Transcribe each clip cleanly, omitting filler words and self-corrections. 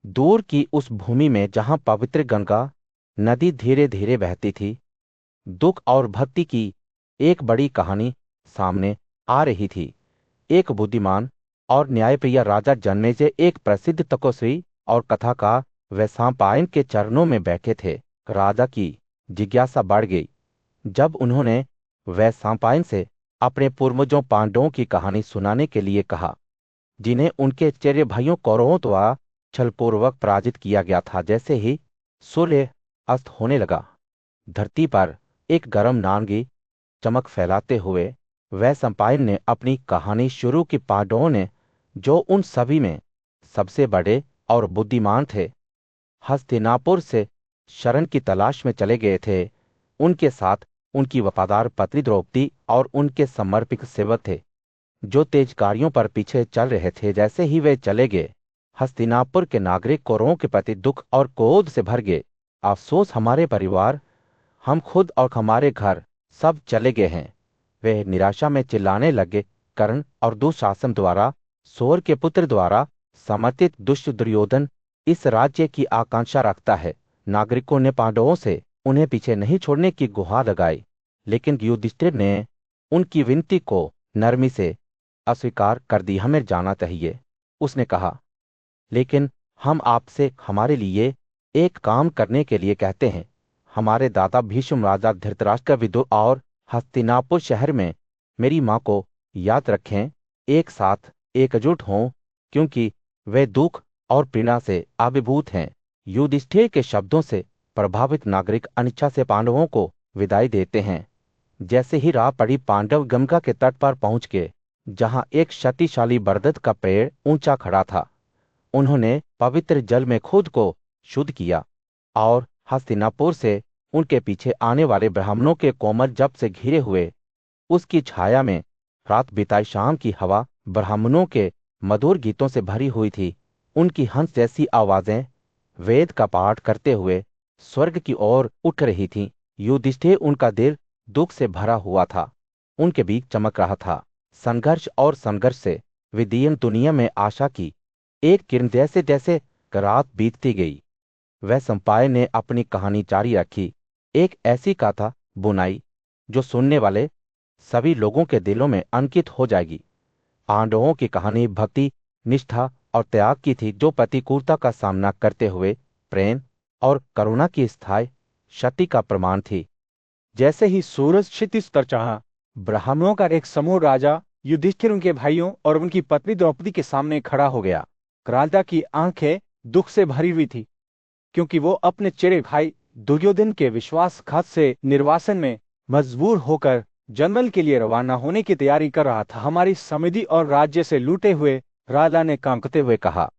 दूर की उस भूमि में जहां पवित्र गंगा नदी धीरे धीरे बहती थी, दुख और भक्ति की एक बड़ी कहानी सामने आ रही थी। एक बुद्धिमान और न्यायप्रिय राजा जन्मेजय एक प्रसिद्ध तपस्वी और कथाकार वैशंपायन के चरणों में बैठे थे। राजा की जिज्ञासा बढ़ गई जब उन्होंने वैशंपायन से अपने पूर्वजों पांडवों की कहानी सुनाने के लिए कहा, जिन्हें उनके चेरे भाइयों कौरवों द्वारा छलपूर्वक पराजित किया गया था। जैसे ही सूर्य अस्त होने लगा, धरती पर एक गर्म नारंगी चमक फैलाते हुए वैशंपायन ने अपनी कहानी शुरू की। पांडवों ने, जो उन सभी में सबसे बड़े और बुद्धिमान थे, हस्तिनापुर से शरण की तलाश में चले गए थे। उनके साथ उनकी वफादार पत्नी द्रौपदी और उनके समर्पित सेवक थे, जो तेज गाड़ियों पर पीछे चल रहे थे। जैसे ही वे चले गए, हस्तिनापुर के नागरिक कौरवों के प्रति दुख और क्रोध से भर गए। अफसोस, हमारे परिवार, हम खुद और हमारे घर सब चले गए हैं। वे निराशा में चिल्लाने लगे। कर्ण और दुशासन द्वारा, सौर के पुत्र द्वारा समर्थित दुष्ट दुर्योधन इस राज्य की आकांक्षा रखता है। नागरिकों ने पांडवों से उन्हें पीछे नहीं छोड़ने की गुहार लगाई, लेकिन युधिष्ठिर ने उनकी विनती को नरमी से अस्वीकार कर दी। हमें जाना चाहिए, उसने कहा, लेकिन हम आपसे हमारे लिए एक काम करने के लिए कहते हैं। हमारे दादा भीष्म, राजा धृतराष्ट्र, विदुर और हस्तिनापुर शहर में मेरी मां को याद रखें। एक साथ एकजुट हों, क्योंकि वे दुख और पीड़ा से अभिभूत हैं। युधिष्ठिर के शब्दों से प्रभावित नागरिक अनिच्छा से पांडवों को विदाई देते हैं। जैसे ही राह पड़ी, पांडव गंगा के तट पर पहुंच गए, जहां एक शक्तिशाली बरगद का पेड़ ऊंचा खड़ा था। उन्होंने पवित्र जल में खुद को शुद्ध किया और हस्तिनापुर से उनके पीछे आने वाले ब्राह्मणों के कोमल जप से घिरे हुए उसकी छाया में रात बिताई। शाम की हवा ब्राह्मणों के मधुर गीतों से भरी हुई थी। उनकी हंस जैसी आवाजें वेद का पाठ करते हुए स्वर्ग की ओर उठ रही थीं। युधिष्ठिर, उनका दिल दुख से भरा हुआ था, उनके बीच चमक रहा था। संघर्ष और संघर्ष से विदीर्ण दुनिया में आशा की एक किरण जैसे जैसे रात बीतती गई, वैशंपायन ने अपनी कहानी जारी रखी। एक ऐसी कथा बुनाई जो सुनने वाले सभी लोगों के दिलों में अंकित हो जाएगी। पांडवों की कहानी भक्ति, निष्ठा और त्याग की थी, जो प्रतिकूलता का सामना करते हुए प्रेम और करुणा की स्थायी शक्ति का प्रमाण थी। जैसे ही सूरज क्षितिज पर चढ़ा, ब्राह्मणों का एक समूह राजा युधिष्ठिर, उनके भाइयों और उनकी पत्नी द्रौपदी के सामने खड़ा हो गया। राजा की आंखें दुख से भरी हुई थी, क्योंकि वो अपने चेरे भाई दुर्योधन के विश्वासघात से निर्वासन में मजबूर होकर जंगल के लिए रवाना होने की तैयारी कर रहा था। हमारी समृद्धि और राज्य से लूटे हुए, राजा ने कांपते हुए कहा,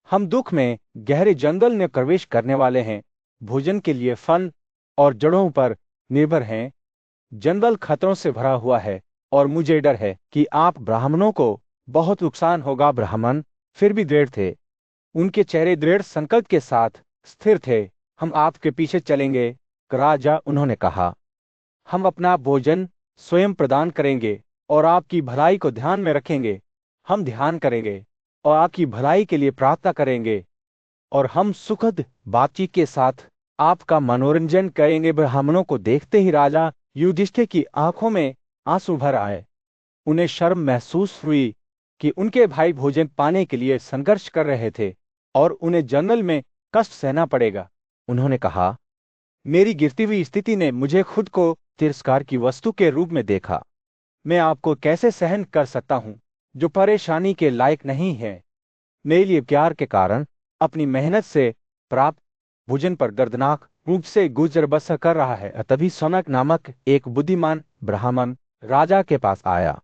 हम दुख में गहरे जंगल में प्रवेश करने वाले हैं। भोजन के लिए फल और जड़ों पर निर्भर हैं। जंगल खतरों से भरा हुआ है और मुझे डर है कि आप ब्राह्मणों को बहुत नुकसान होगा। ब्राह्मण फिर भी दृढ़ थे, उनके चेहरे दृढ़ संकल्प के साथ स्थिर थे। हम आपके पीछे चलेंगे राजा, उन्होंने कहा। हम अपना भोजन स्वयं प्रदान करेंगे और आपकी भलाई को ध्यान में रखेंगे। हम ध्यान करेंगे और आपकी भलाई के लिए प्रार्थना करेंगे, और हम सुखद बातचीत के साथ आपका मनोरंजन करेंगे। ब्राह्मणों को देखते ही राजा युधिष्ठिर की आंखों में आंसू भर आए। उन्हें शर्म महसूस हुई कि उनके भाई भोजन पाने के लिए संघर्ष कर रहे थे और उन्हें जंगल में कष्ट सहना पड़ेगा। उन्होंने कहा, मेरी गिरती हुई स्थिति ने मुझे खुद को तिरस्कार की वस्तु के रूप में देखा। मैं आपको कैसे सहन कर सकता हूँ, जो परेशानी के लायक नहीं है। मेरे लिए प्यार के कारण अपनी मेहनत से प्राप्त भोजन पर दर्दनाक रूप से गुजर बसर कर रहा है। तभी सौनक नामक एक बुद्धिमान ब्राह्मण राजा के पास आया।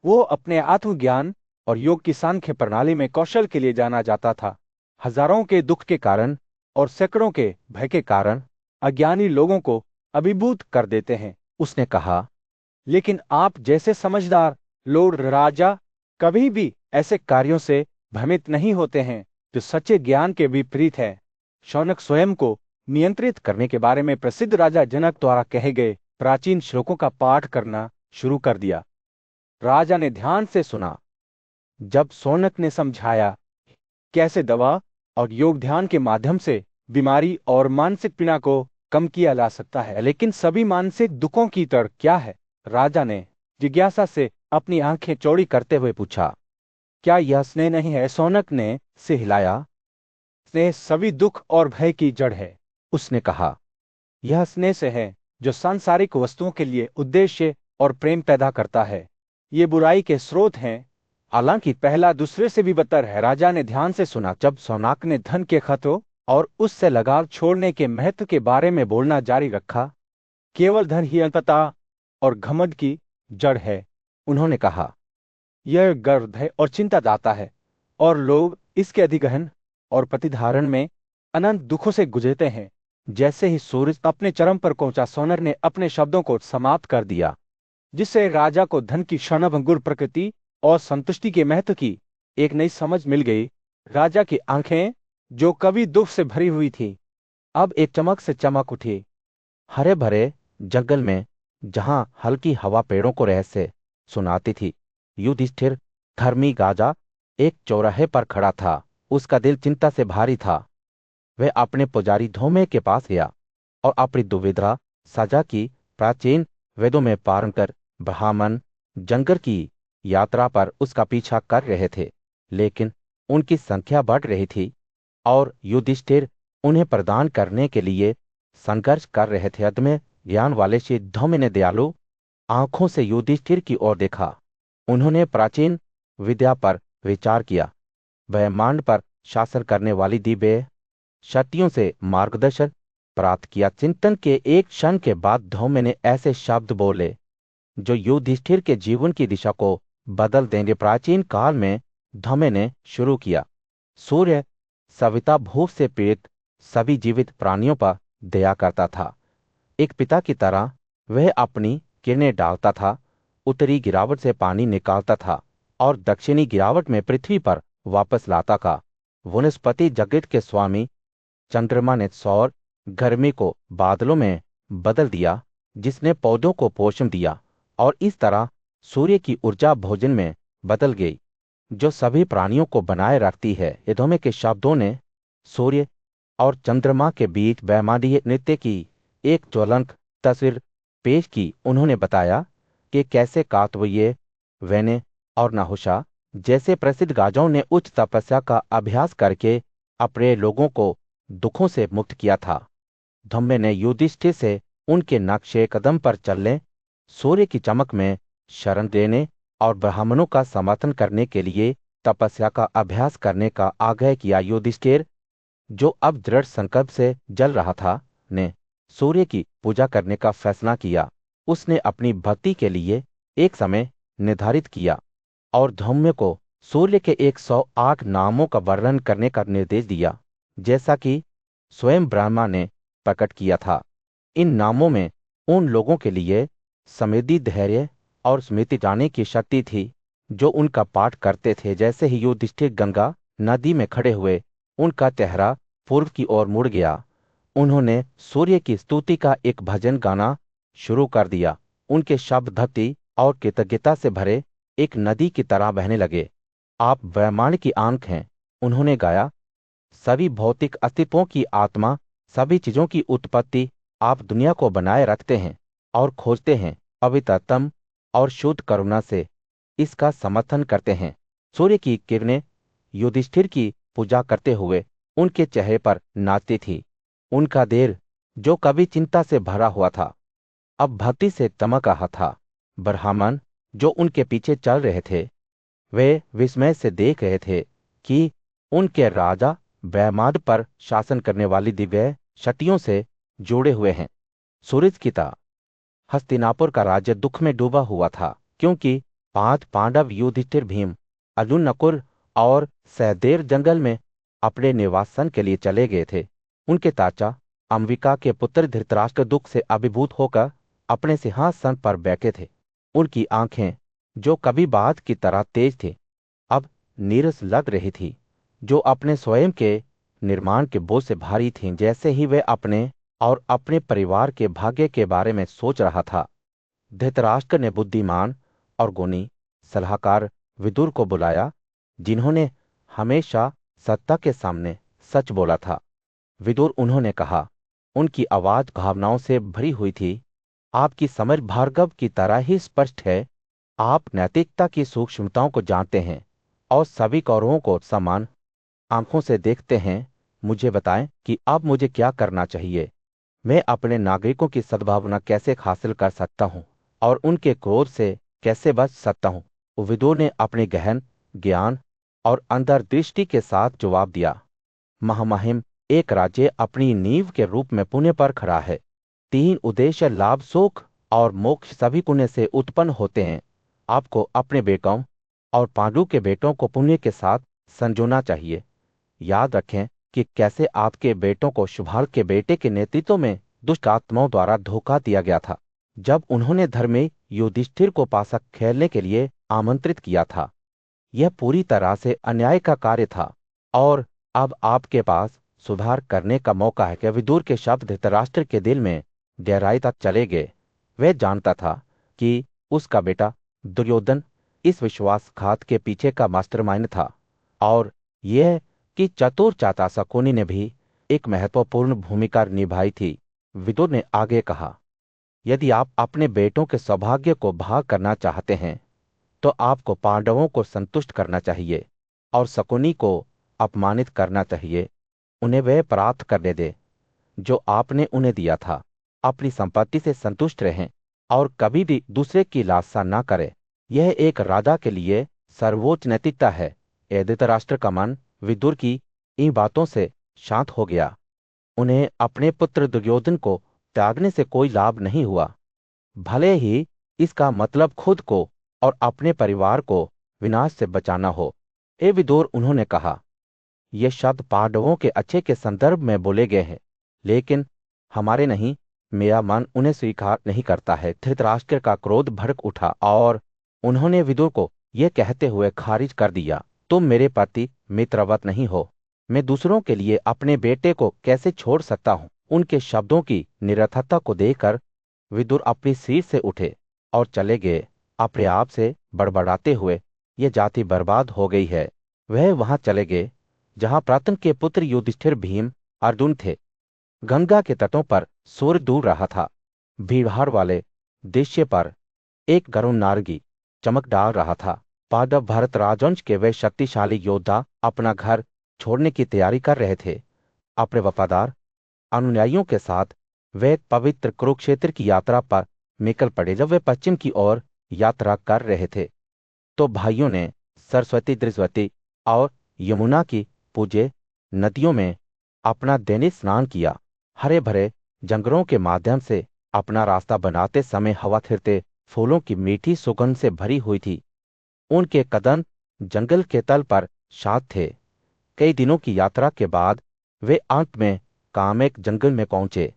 वो अपने आत्मज्ञान और योग की सांख्य प्रणाली में कौशल के लिए जाना जाता था। हजारों के दुख के कारण और सैकड़ों के भय के कारण अज्ञानी लोगों को अभिभूत कर देते हैं। उसने कहा, लेकिन आप जैसे समझदार लोग राजा कभी भी ऐसे कार्यों से भ्रमित नहीं होते हैं जो सच्चे ज्ञान के विपरीत है। शौनक स्वयं को नियंत्रित करने के बारे में प्रसिद्ध राजा जनक द्वारा कहे गए प्राचीन श्लोकों का पाठ करना शुरू कर दिया। राजा ने ध्यान से सुना। जब शौनक ने समझाया कैसे दवा और योग ध्यान के माध्यम से बीमारी और मानसिक पीड़ा को कम किया जा सकता है। लेकिन सभी मानसिक दुखों की जड़ क्या है? राजा ने जिज्ञासा से अपनी आंखें चौड़ी करते हुए पूछा। क्या यह स्नेह नहीं है? शौनक ने सिर हिलाया। स्नेह सभी दुख और भय की जड़ है, उसने कहा। यह स्नेह से है जो सांसारिक वस्तुओं के लिए उद्देश्य और प्रेम पैदा करता है। ये बुराई के स्रोत हैं, हालांकि पहला दूसरे से भी बदतर है। राजा ने ध्यान से सुना जब शौनक ने धन के खतरों और उससे लगाव छोड़ने के महत्व के बारे में बोलना जारी रखा। केवल धन ही अल्पता और घमंड की जड़ है, उन्होंने कहा। यह गर्व है और चिंता दाता है, और लोग इसके अधिगहन और प्रतिधारण में अनंत दुखों से गुजरते हैं। जैसे ही सूरज अपने चरम पर पहुंचा, शौनक ने अपने शब्दों को समाप्त कर दिया, जिससे राजा को धन की क्षणभंगुर प्रकृति और संतुष्टि के महत्व की एक नई समझ मिल गई। राजा की आंखें, जो कभी दुख से भरी हुई थी, अब एक चमक से चमक उठी। हरे भरे जंगल में जहां हल्की हवा पेड़ों को रहस्य सुनाती थी, युधिष्ठिर धर्मी राजा एक चौराहे पर खड़ा था। उसका दिल चिंता से भारी था। वह अपने पुजारी धौम्य के पास गया और अपनी दुविधा साझा की। प्राचीन वेदों में पारंकर ब्राह्मण जंगल की यात्रा पर उसका पीछा कर रहे थे, लेकिन उनकी संख्या बढ़ रही थी और युधिष्ठिर उन्हें प्रदान करने के लिए संघर्ष कर रहे थे। अदम्य ज्ञान वाले श्री धौम्य ने दयालु आंखों से युधिष्ठिर की ओर देखा। उन्होंने प्राचीन विद्या पर विचार किया, ब्रह्मांड पर शासन करने वाली दिव्य शक्तियों से मार्गदर्शन प्राप्त किया। चिंतन के एक क्षण के बाद धौम्य ने ऐसे शब्द बोले जो युधिष्ठिर के जीवन की दिशा को बदल देंगे। प्राचीन काल में धौम्य ने शुरू किया, सूर्य सविता भूख से पीड़ित सभी जीवित प्राणियों पर दया करता था। एक पिता की तरह वह अपनी किरणें डालता था, उत्तरी गिरावट से पानी निकालता था और दक्षिणी गिरावट में पृथ्वी पर वापस लाता था। वनस्पति जगत के स्वामी चंद्रमा ने सौर गर्मी को बादलों में बदल दिया, जिसने पौधों को पोषण दिया, और इस तरह सूर्य की ऊर्जा भोजन में बदल गई जो सभी प्राणियों को बनाए रखती है। धौम्य के शब्दों ने सूर्य और चंद्रमा के बीच ब्रह्मांडीय नृत्य की एक ज्वलंत तस्वीर पेश की। उन्होंने बताया कि कैसे कात्यायन, वैन्य और नहुषा जैसे प्रसिद्ध राजाओं ने उच्च तपस्या का अभ्यास करके अपने लोगों को दुखों से मुक्त किया था। धौम्य ने युधिष्ठिर से उनके नक्शे कदम पर चलने, सूर्य की चमक में शरण देने और ब्राह्मणों का समर्थन करने के लिए तपस्या का अभ्यास करने का आग्रह किया। युधिष्ठिर, जो अब दृढ़ संकल्प से जल रहा था, ने सूर्य की पूजा करने का फैसला किया। उसने अपनी भक्ति के लिए एक समय निर्धारित किया और धौम्य को सूर्य के 108 नामों का वर्णन करने का निर्देश दिया, जैसा कि स्वयं ब्रह्मा ने प्रकट किया था। इन नामों में उन लोगों के लिए समृद्धि, धैर्य और स्मृति जाने की शक्ति थी जो उनका पाठ करते थे। जैसे ही युधिष्ठिर गंगा नदी में खड़े हुए, उनका चेहरा पूर्व की ओर मुड़ गया। उन्होंने सूर्य की स्तुति का एक भजन गाना शुरू कर दिया। उनके शब्द भक्ति और कृतज्ञता से भरे एक नदी की तरह बहने लगे। आप ब्रह्मांड की आंख हैं, उन्होंने गाया। सभी भौतिक अस्तित्वों की आत्मा, सभी चीजों की उत्पत्ति, आप दुनिया को बनाए रखते हैं और खोजते हैं। पवित्रतम और शुद्ध करुणा से इसका समर्थन करते हैं। सूर्य की किरणें युधिष्ठिर की पूजा करते हुए उनके चेहरे पर नाचती थी। उनका देर, जो कभी चिंता से भरा हुआ था, अब भक्ति से चमक रहा था। ब्राह्मण जो उनके पीछे चल रहे थे, वे विस्मय से देख रहे थे कि उनके राजा ब्रह्मांड पर शासन करने वाली दिव्य शक्तियों से जुड़े हुए हैं। सूरज की तरह हस्तिनापुर का राज्य दुख में डूबा हुआ था, क्योंकि 5 पांडव युधिष्ठिर, भीम, अर्जुन, नकुल और सहदेव जंगल में अपने निवासन के लिए चले गए थे। उनके चाचा अंबिका के पुत्र धृतराष्ट्र दुख से अभिभूत होकर अपने सिंहासन पर बैठे थे। उनकी आंखें, जो कभी बात की तरह तेज थी, अब नीरस लग रही थी, जो अपने स्वयं के निर्माण के बोझ से भारी थीं। जैसे ही वे अपने और अपने परिवार के भाग्य के बारे में सोच रहा था, धृतराष्ट्र ने बुद्धिमान और गुणी सलाहकार विदुर को बुलाया, जिन्होंने हमेशा सत्ता के सामने सच बोला था। विदुर, उन्होंने कहा। उनकी आवाज भावनाओं से भरी हुई थी। आपकी समझ भार्गव की तरह ही स्पष्ट है। आप नैतिकता की सूक्ष्मताओं को जानते हैं और सभी कौरवों को समान आंखों से देखते हैं। मुझे बताएं कि अब मुझे क्या करना चाहिए। मैं अपने नागरिकों की सद्भावना कैसे हासिल कर सकता हूँ और उनके क्रोध से कैसे बच सकता हूँ। विदुर ने अपने गहन ज्ञान और अंतर्दृष्टि के साथ जवाब दिया। महामहिम, एक राज्य अपनी नींव के रूप में पुण्य पर खड़ा है। 3 उद्देश्य, लाभ, सुख और मोक्ष सभी पुण्य से उत्पन्न होते हैं। आपको अपने बेटों और पांडु के बेटों को पुण्य के साथ संजोना चाहिए। याद रखें कि कैसे आपके बेटों को शुभाल के बेटे के नेतृत्व में दुष्ट आत्माओं द्वारा धोखा दिया गया था, जब उन्होंने धर्मी युधिष्ठिर को पासा खेलने के लिए आमंत्रित किया था। यह पूरी तरह से अन्याय का कार्य था और अब आपके पास सुधार करने का मौका है। कि विदुर के शब्द धृतराष्ट्र के दिल में गहराई तक चले गए। वह जानता था कि उसका बेटा दुर्योधन इस विश्वासघात के पीछे का मास्टरमाइंड था और यह कि चतुर चाचा शकुनी ने भी एक महत्वपूर्ण भूमिका निभाई थी। विदुर ने आगे कहा, यदि आप अपने बेटों के सौभाग्य को भाग करना चाहते हैं तो आपको पांडवों को संतुष्ट करना चाहिए और शकुनी को अपमानित करना चाहिए। उन्हें वह प्राप्त करने दे जो आपने उन्हें दिया था। अपनी संपत्ति से संतुष्ट रहें और कभी भी दूसरे की लालसा न करें। यह एक राजा के लिए सर्वोच्च नैतिकता है। धृतराष्ट्र का मन विदुर की इन बातों से शांत हो गया। उन्हें अपने पुत्र दुर्योधन को त्यागने से कोई लाभ नहीं हुआ, भले ही इसका मतलब खुद को और अपने परिवार को विनाश से बचाना हो। विदुर, उन्होंने कहा, ये शब्द पांडवों के अच्छे के संदर्भ में बोले गए हैं, लेकिन हमारे नहीं। मेरा मन उन्हें स्वीकार नहीं करता है। धृतराष्ट्र का क्रोध भड़क उठा और उन्होंने विदुर को यह कहते हुए खारिज कर दिया, तुम मेरे प्रति मित्रवत नहीं हो। मैं दूसरों के लिए अपने बेटे को कैसे छोड़ सकता हूं। उनके शब्दों की निरर्थकता को देखकर विदुर अपनी सीट से उठे और चले गए, अपने आप से बड़बड़ाते हुए, यह जाति बर्बाद हो गई है। वह वहां चले गए जहां प्रातन के पुत्र युधिष्ठिर, भीम, अर्जुन थे। गंगा के तटों पर सूर्य डूब रहा था। भीड़भाड़ वाले दृश्य पर एक गरुण नारगी चमक डाल रहा था। पांडव भरत राजवंश के वे शक्तिशाली योद्धा अपना घर छोड़ने की तैयारी कर रहे थे। अपने वफादार अनुयायियों के साथ वे पवित्र कुरुक्षेत्र की यात्रा पर निकल पड़े। जब वे पश्चिम की ओर यात्रा कर रहे थे तो भाइयों ने सरस्वती, दृश्वती और यमुना की पूज्य नदियों में अपना दैनिक स्नान किया। हरे भरे जंगलों के माध्यम से अपना रास्ता बनाते समय हवा फिरते फूलों की मीठी सुगंध से भरी हुई थी। उनके कदम जंगल के तल पर शांत थे। कई दिनों की यात्रा के बाद वे अंत में कामेक जंगल में पहुंचे,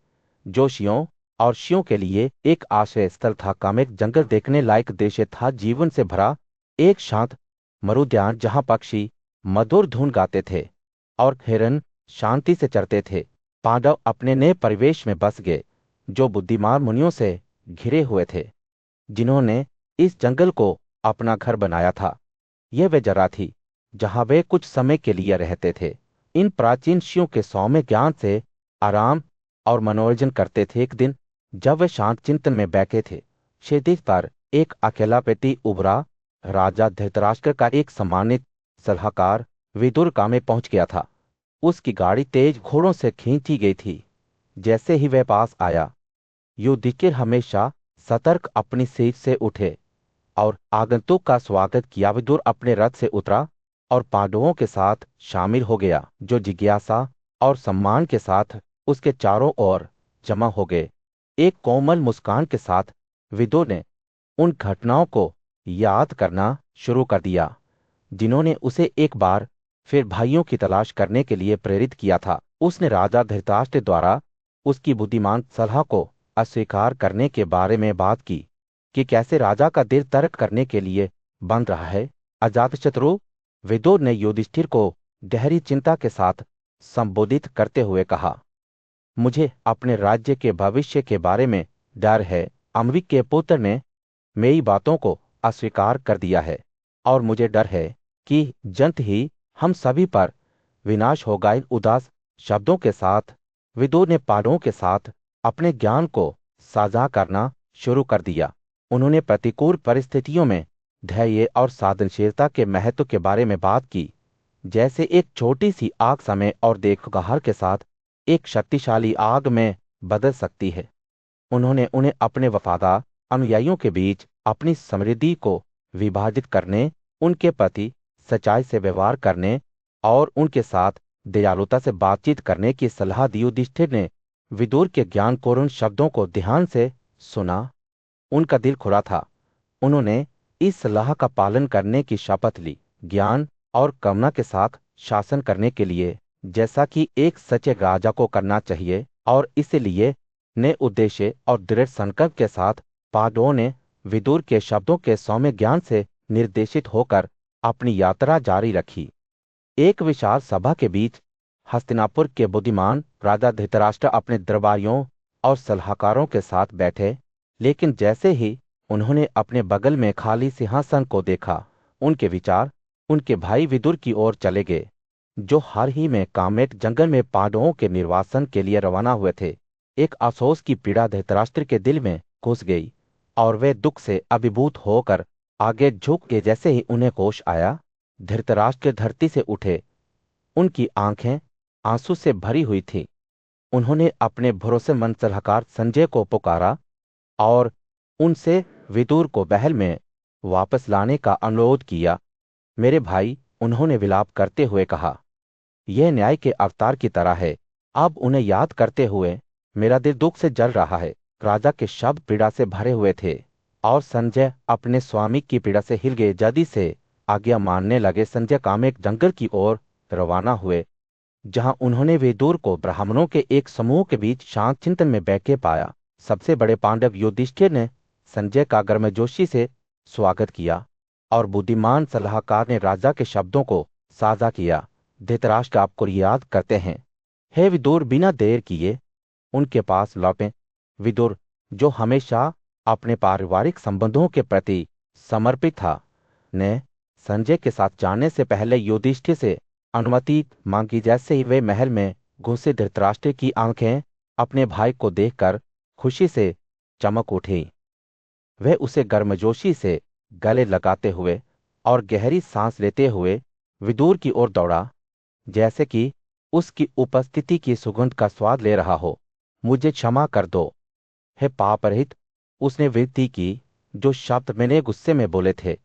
जो शियों और शियों के लिए एक आश्रय स्थल था। कामेक जंगल देखने लायक दृश्य था, जीवन से भरा एक शांत मरुद्यान जहां पक्षी मधुर धुन गाते थे और हिरन शांति से चरते थे। पांडव अपने नए परिवेश में बस गए, जो बुद्धिमान मुनियों से घिरे हुए थे, जिन्होंने इस जंगल को अपना घर बनाया था। यह वे जगह थी जहां वे कुछ समय के लिए रहते थे। इन प्राचीन ऋषियों के सौम्य ज्ञान से आराम और मनोरंजन करते थे। एक दिन जब वे शांत चिंतन में बैठे थे, क्षितिज पर एक अकेला व्यक्ति उभरा। राजा धृतराष्ट्र का एक सम्मानित सलाहकार विदुर गांव में पहुंच गया था। उसकी गाड़ी तेज घोड़ों से खींची गई थी। जैसे ही वह पास आया, युधिष्ठिर हमेशा सतर्क अपनी सीट से उठे और आगंतुक का स्वागत किया। विदुर अपने रथ से उतरा और पांडवों के साथ शामिल हो गया, जो जिज्ञासा और सम्मान के साथ उसके चारों ओर जमा हो गए। एक कोमल मुस्कान के साथ विदुर ने उन घटनाओं को याद करना शुरू कर दिया जिन्होंने उसे एक बार फिर भाइयों की तलाश करने के लिए प्रेरित किया था। उसने राजा धृतराष्ट्र द्वारा उसकी बुद्धिमान सलाह को अस्वीकार करने के बारे में बात की कि कैसे राजा का दिल तर्क करने के लिए बन रहा है। अजातशत्रु, विदुर ने युधिष्ठिर को गहरी चिंता के साथ संबोधित करते हुए कहा, मुझे अपने राज्य के भविष्य के बारे में डर है। अम्बिक के पुत्र ने मेरी बातों को अस्वीकार कर दिया है और मुझे डर है कि जल्द ही हम सभी पर विनाश होगा, इन उदास शब्दों के साथ विदुर ने पांडवों के साथ अपने ज्ञान को साझा करना शुरू कर दिया। उन्होंने प्रतिकूल परिस्थितियों में धैर्य और साधनशीलता के महत्व के बारे में बात की, जैसे एक छोटी सी आग समय और देखभाल के साथ एक शक्तिशाली आग में बदल सकती है। उन्होंने उन्हें अपने वफादार अनुयायियों के बीच अपनी समृद्धि को विभाजित करने, उनके प्रति सच्चाई से व्यवहार करने और उनके साथ दयालुता से बातचीत करने की सलाह दी। युधिष्ठिर ने विदुर के ज्ञानपूर्ण शब्दों को ध्यान से सुना। उनका दिल खुला था। उन्होंने इस सलाह का पालन करने की शपथ ली, ज्ञान और करुणा के साथ शासन करने के लिए, जैसा कि एक सच्चे राजा को करना चाहिए। और इसलिए नए उद्देश्य और दृढ़ संकल्प के साथ पांडवों ने विदुर के शब्दों के सौम्य ज्ञान से निर्देशित होकर अपनी यात्रा जारी रखी। एक विशाल सभा के बीच हस्तिनापुर के बुद्धिमान राजा धृतराष्ट्र अपने दरबारियों और सलाहकारों के साथ बैठे, लेकिन जैसे ही उन्होंने अपने बगल में खाली सिंहासन को देखा, उनके विचार उनके भाई विदुर की ओर चले गए, जो हाल ही में कामेट जंगल में पांडवों के निर्वासन के लिए रवाना हुए थे। एक अफसोस की पीड़ा धृतराष्ट्र के दिल में घुस गई और वे दुख से अभिभूत होकर आगे झुक के जैसे ही उन्हें होश आया, धृतराष्ट्र धरती से उठे। उनकी आंखें आंसू से भरी हुई थीं। उन्होंने अपने भरोसेमंद सलाहकार संजय को पुकारा और उनसे विदुर को महल में वापस लाने का अनुरोध किया। मेरे भाई, उन्होंने विलाप करते हुए कहा, यह न्याय के अवतार की तरह है। अब उन्हें याद करते हुए मेरा दिल दुख से जल रहा है। राजा के शब्द पीड़ा से भरे हुए थे और संजय अपने स्वामी की पीड़ा से हिल गए। जल्दी से आज्ञा मानने लगे। संजय कामेक जंगल की ओर रवाना हुए, जहां उन्होंने विदुर को ब्राह्मणों के एक समूह के बीच शांत चिंतन में बैठे पाया। सबसे बड़े पांडव युधिष्ठिर ने संजय का गर्मजोशी से स्वागत किया और बुद्धिमान सलाहकार ने राजा के शब्दों को साझा किया। धृतराष्ट्र आपको याद करते हैं। हे विदुर, बिना देर किए उनके पास लौटें। विदुर, जो हमेशा अपने पारिवारिक संबंधों के प्रति समर्पित था, ने संजय के साथ जाने से पहले युधिष्ठिर से अनुमति मांगी। जैसे ही वे महल में घुसे, धृतराष्ट्र की आंखें अपने भाई को देखकर खुशी से चमक उठी। वह उसे गर्मजोशी से गले लगाते हुए और गहरी सांस लेते हुए विदुर की ओर दौड़ा, जैसे कि उसकी उपस्थिति की सुगंध का स्वाद ले रहा हो। मुझे क्षमा कर दो, हे पाप रहित, उसने विनती की। जो शब्द मैंने गुस्से में बोले थे,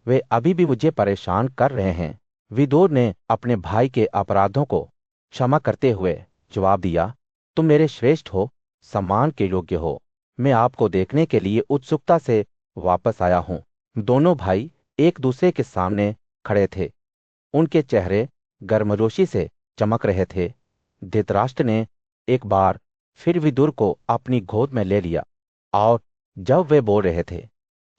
वे अभी भी मुझे परेशान कर रहे हैं। विदुर ने अपने भाई के अपराधों को क्षमा करते हुए जवाब दिया, तुम मेरे श्रेष्ठ हो, सम्मान के योग्य हो। मैं आपको देखने के लिए उत्सुकता से वापस आया हूं। दोनों भाई एक दूसरे के सामने खड़े थे। उनके चेहरे गर्मजोशी से चमक रहे थे। धृतराष्ट्र ने एक बार फिर विदुर को अपनी गोद में ले लिया और जब वे बोल रहे थे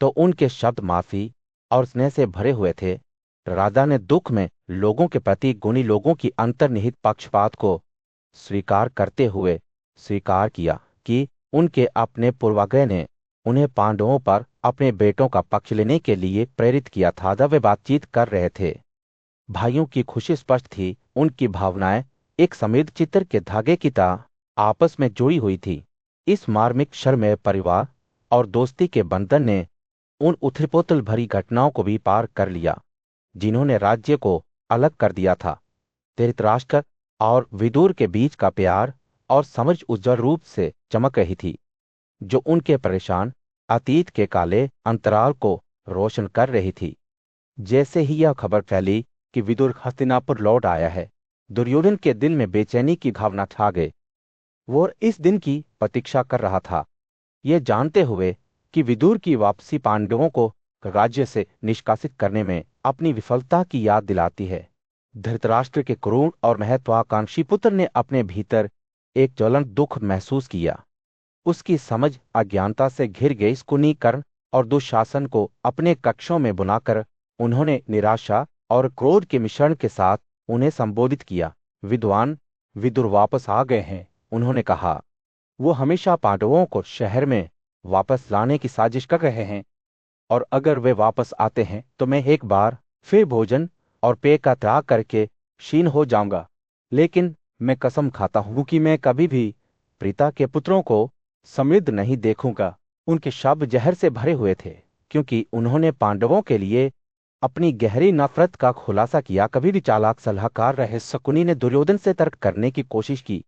तो उनके शब्द माफी और स्नेह से भरे हुए थे। राजा ने दुख में लोगों के प्रति गुणी लोगों की अंतर्निहित पक्षपात को स्वीकार करते हुए स्वीकार किया कि उनके अपने पूर्वाग्रह ने उन्हें पांडवों पर अपने बेटों का पक्ष लेने के लिए प्रेरित किया था। जब वे बातचीत कर रहे थे, भाइयों की खुशी स्पष्ट थी। उनकी भावनाएं एक समृद्ध चित्र के धागे की तरह आपस में जुड़ी हुई थी। इस मार्मिक क्षण में परिवार और दोस्ती के बंधन ने उन उथल-पुथल भरी घटनाओं को भी पार कर लिया जिन्होंने राज्य को अलग कर दिया था। धृतराष्ट्र और विदुर के बीच का प्यार और समझ उज्जवल रूप से चमक रही थी, जो उनके परेशान अतीत के काले अंतराल को रोशन कर रही थी। जैसे ही यह खबर फैली कि विदुर हस्तिनापुर लौट आया है, दुर्योधन के दिल में बेचैनी की भावना छा गई। वो इस दिन की प्रतीक्षा कर रहा था, ये जानते हुए कि विदुर की वापसी पांडवों को राज्य से निष्कासित करने में अपनी विफलता की याद दिलाती है। धृतराष्ट्र के क्रूर और महत्वाकांक्षी पुत्र ने अपने भीतर एक ज्वलंत दुख महसूस किया। उसकी समझ अज्ञानता से घिर गई। कुनीकर्ण और दुशासन को अपने कक्षों में बुलाकर उन्होंने निराशा और क्रोध के मिश्रण के साथ उन्हें संबोधित किया। विद्वान विदुर वापस आ गए हैं, उन्होंने कहा। वो हमेशा पांडवों को शहर में वापस लाने की साजिश कर रहे हैं, और अगर वे वापस आते हैं तो मैं एक बार फिर भोजन और पेय का त्याग करके क्षीण हो जाऊंगा। लेकिन मैं कसम खाता हूं कि मैं कभी भी प्रीता के पुत्रों को समृद्ध नहीं देखूंगा। उनके शब्द जहर से भरे हुए थे, क्योंकि उन्होंने पांडवों के लिए अपनी गहरी नफरत का खुलासा किया। कभी भी चालाक सलाहकार रहे शकुनी ने दुर्योधन से तर्क करने की कोशिश की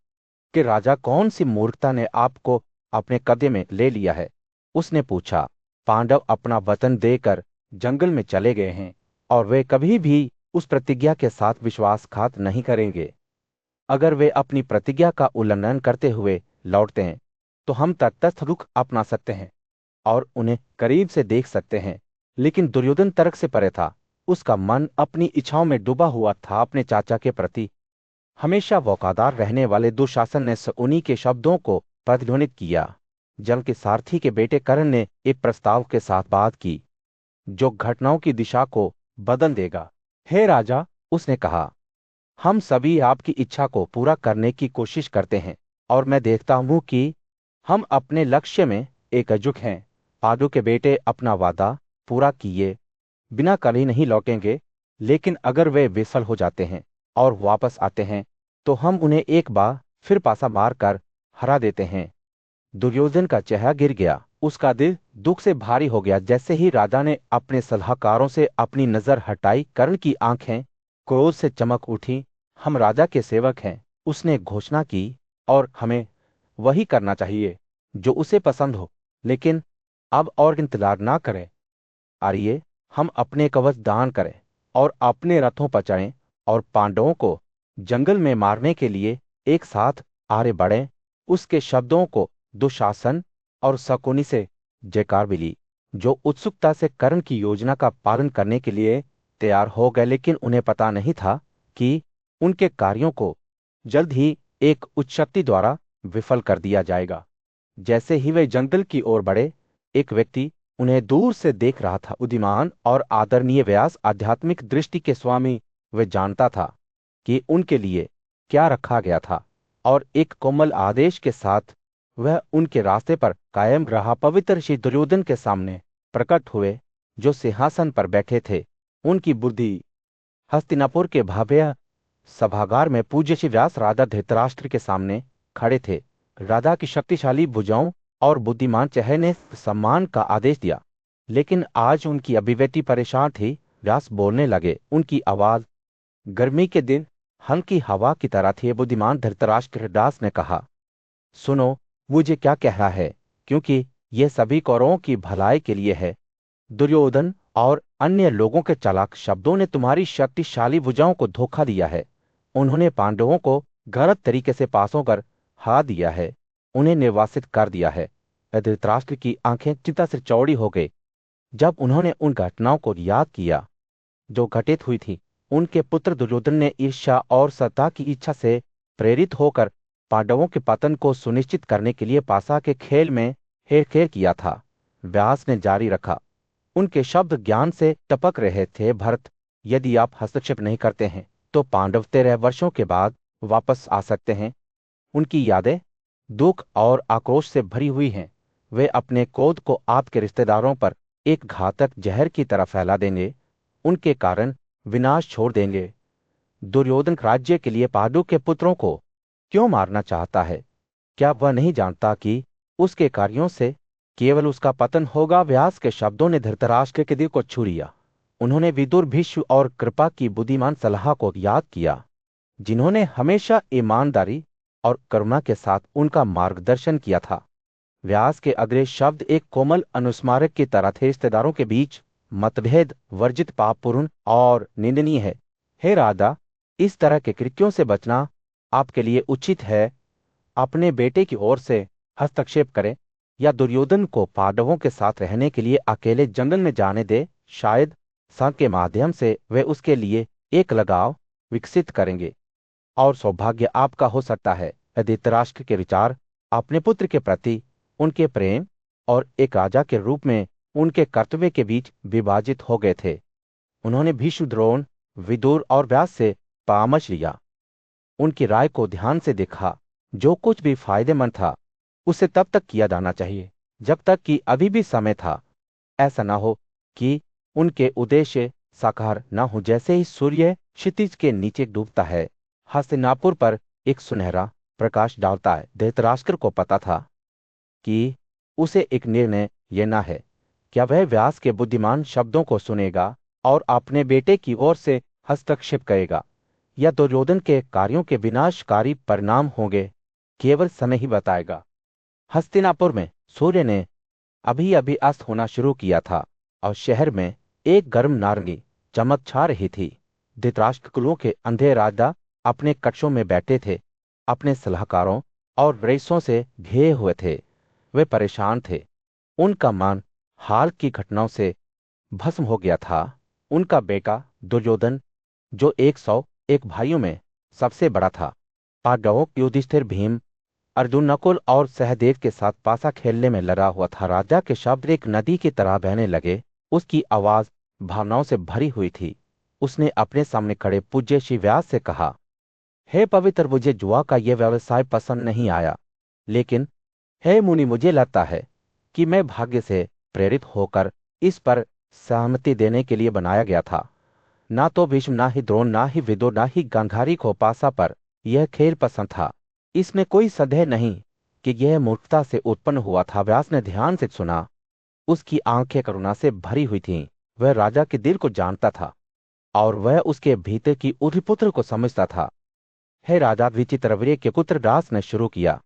कि राजा, कौन सी मूर्खता ने आपको अपने कब्जे में ले लिया है। उसने पूछा, पांडव अपना वतन देकर जंगल में चले गए हैं और वे कभी भी उस प्रतिज्ञा के साथ विश्वासघात नहीं करेंगे। अगर वे अपनी प्रतिज्ञा का उल्लंघन करते हुए लौटते हैं तो हम तटस्थ रुख अपना सकते हैं और उन्हें करीब से देख सकते हैं। लेकिन दुर्योधन तर्क से परे था। उसका मन अपनी इच्छाओं में डूबा हुआ था। अपने चाचा के प्रति हमेशा वफादार रहने वाले दुशासन ने उन्हीं के शब्दों को प्रतिध्वनित किया। जल के सारथी के बेटे कर्ण ने एक प्रस्ताव के साथ बात की जो घटनाओं की दिशा को बदल देगा। हे राजा, उसने कहा, हम सभी आपकी इच्छा को पूरा करने की कोशिश करते हैं और मैं देखता हूं कि हम अपने लक्ष्य में एकजुट हैं। पांडु के बेटे अपना वादा पूरा किए बिना कभी नहीं लौटेंगे, लेकिन अगर वे विफल हो जाते हैं और वापस आते हैं तो हम उन्हें एक बार फिर पासा मारकर हरा देते हैं। दुर्योधन का चेहरा गिर गया। उसका दिल दुख से भारी हो गया। जैसे ही राजा ने अपने सलाहकारों से अपनी नजर हटाई, कर्ण की आंखें क्रोध से चमक उठी। हम राजा के सेवक हैं, उसने घोषणा की, और हमें वही करना चाहिए जो उसे पसंद हो। लेकिन अब और इंतजार ना करें। आइए हम अपने कवच दान करें और अपने रथों पर चढ़ें और पांडवों को जंगल में मारने के लिए एक साथ आगे बढ़ें। उसके शब्दों को दुशासन और शकुनी से जयकार मिली, जो उत्सुकता से कर्ण की योजना का पालन करने के लिए तैयार हो गए। लेकिन उन्हें पता नहीं था कि उनके कार्यों को जल्द ही एक उच्चशक्ति द्वारा विफल कर दिया जाएगा। जैसे ही वे जंगल की ओर बढ़े, एक व्यक्ति उन्हें दूर से देख रहा था। बुद्धिमान और आदरणीय व्यास, आध्यात्मिक दृष्टि के स्वामी, वे जानता था कि उनके लिए क्या रखा गया था और एक कोमल आदेश के साथ वह उनके रास्ते पर कायम रहा। पवित्र श्री दुर्योधन के सामने प्रकट हुए, जो सिंहासन पर बैठे थे। उनकी बुद्धि हस्तिनापुर के भव्य सभागार में पूज्य श्री व्यास राजा धृतराष्ट्र के सामने खड़े थे। राजा की शक्तिशाली भुजाओं और बुद्धिमान चेहरे ने सम्मान का आदेश दिया, लेकिन आज उनकी अभिव्यक्ति परेशान थी। व्यास बोलने लगे। उनकी आवाज गर्मी के दिन हल्की हवा की तरह थी। बुद्धिमान धृतराष्ट्र दास ने कहा, सुनो, मुझे क्या कह रहा है, क्योंकि यह सभी कौरवों की भलाई के लिए है। दुर्योधन और अन्य लोगों के चालाक शब्दों ने तुम्हारी शक्तिशाली भुजाओं को धोखा दिया है। उन्होंने पांडवों को गलत तरीके से पासों कर हा दिया है, उन्हें निर्वासित कर दिया है। धृतराष्ट्र की आंखें चिंता से चौड़ी हो गई जब उन्होंने उन घटनाओं को याद किया जो घटित हुई थी। उनके पुत्र दुर्योधन ने ईर्ष्या और सत्ता की इच्छा से प्रेरित होकर पांडवों के पतन को सुनिश्चित करने के लिए पासा के खेल में हेरफेर किया था। व्यास ने जारी रखा, उनके शब्द ज्ञान से टपक रहे थे। भरत, यदि आप हस्तक्षेप नहीं करते हैं तो पांडव 13 वर्षों के बाद वापस आ सकते हैं। उनकी यादें दुख और आक्रोश से भरी हुई हैं। वे अपने क्रोध को आपके रिश्तेदारों पर एक घातक जहर की तरह फैला देंगे। उनके कारण विनाश छोड़ देंगे। दुर्योधन राज्य के लिए पांडु के पुत्रों को क्यों मारना चाहता है? क्या वह नहीं जानता कि उसके कार्यों से केवल उसका पतन होगा? व्यास के शब्दों ने धृतराष्ट्र के दिल को छू लिया। उन्होंने विदुर, भीष्म और कृपा की बुद्धिमान सलाह को याद किया, जिन्होंने हमेशा ईमानदारी और करुणा के साथ उनका मार्गदर्शन किया था। व्यास के अगले शब्द एक कोमल अनुस्मारक की तरह थे। रिश्तेदारों के बीच मतभेद वर्जित, पापपूर्ण और निंदनीय है। हे राजा, इस तरह के कृत्यों से बचना आपके लिए उचित है। अपने बेटे की ओर से हस्तक्षेप करें या दुर्योधन को पांडवों के साथ रहने के लिए अकेले जंगल में जाने दे। शायद संघ के माध्यम से वे उसके लिए एक लगाव विकसित करेंगे और सौभाग्य आपका हो सकता है। धृतराष्ट्र के विचार अपने पुत्र के प्रति उनके प्रेम और एक राजा के रूप में उनके कर्तव्य के बीच विभाजित हो गए थे। उन्होंने भीष्म, द्रोण, विदुर और व्यास से परामर्श लिया। उनकी राय को ध्यान से देखा। जो कुछ भी फायदेमंद था उसे तब तक किया जाना चाहिए जब तक कि अभी भी समय था। ऐसा न हो कि उनके उद्देश्य साकार न हो जैसे ही सूर्य क्षितिज के नीचे डूबता है, हस्तिनापुर पर एक सुनहरा प्रकाश डालता है। धृतराष्ट्र को पता था कि उसे एक निर्णय लेना है। क्या वह व्यास के बुद्धिमान शब्दों को सुनेगा और अपने बेटे की ओर से हस्तक्षेप करेगा, या दुर्योधन के कार्यों के विनाशकारी परिणाम होंगे? केवल समय ही बताएगा। हस्तिनापुर में सूर्य ने अभी अभी अस्त होना शुरू किया था और शहर में एक गर्म नारंगी चमक छा रही थी। धृतराष्ट्र कुलों के अंधे राजा अपने कक्षों में बैठे थे, अपने सलाहकारों और रईसों से घिरे हुए थे। वे परेशान थे। उनका मन हाल की घटनाओं से भस्म हो गया था। उनका बेटा दुर्योधन, जो 101 भाइयों में सबसे बड़ा था, पांडवों युधिष्ठिर, भीम, अर्जुन, नकुल और सहदेव के साथ पासा खेलने में लगा हुआ था। राजा के शब्द एक नदी की तरह बहने लगे। उसकी आवाज भावनाओं से भरी हुई थी। उसने अपने सामने खड़े पूज्य श्री व्यास से कहा, हे पवित्र, मुझे जुआ का यह व्यवसाय पसंद नहीं आया, लेकिन हे मुनि, मुझे लगता है कि मैं भाग्य से प्रेरित होकर इस पर सहमति देने के लिए बनाया गया था। ना तो भीष्म, ना ही द्रोण, ना ही विदुर, ना ही गांधारी को पासा पर यह खेल पसंद था। इसमें कोई संदेह नहीं कि यह मूर्खता से उत्पन्न हुआ था। व्यास ने ध्यान से सुना। उसकी आंखें करुणा से भरी हुई थीं। वह राजा के दिल को जानता था और वह उसके भीतर की उद्धिपुत्र को समझता था। हे राजा, विचित्रवीर्य के पुत्र दास ने शुरू किया।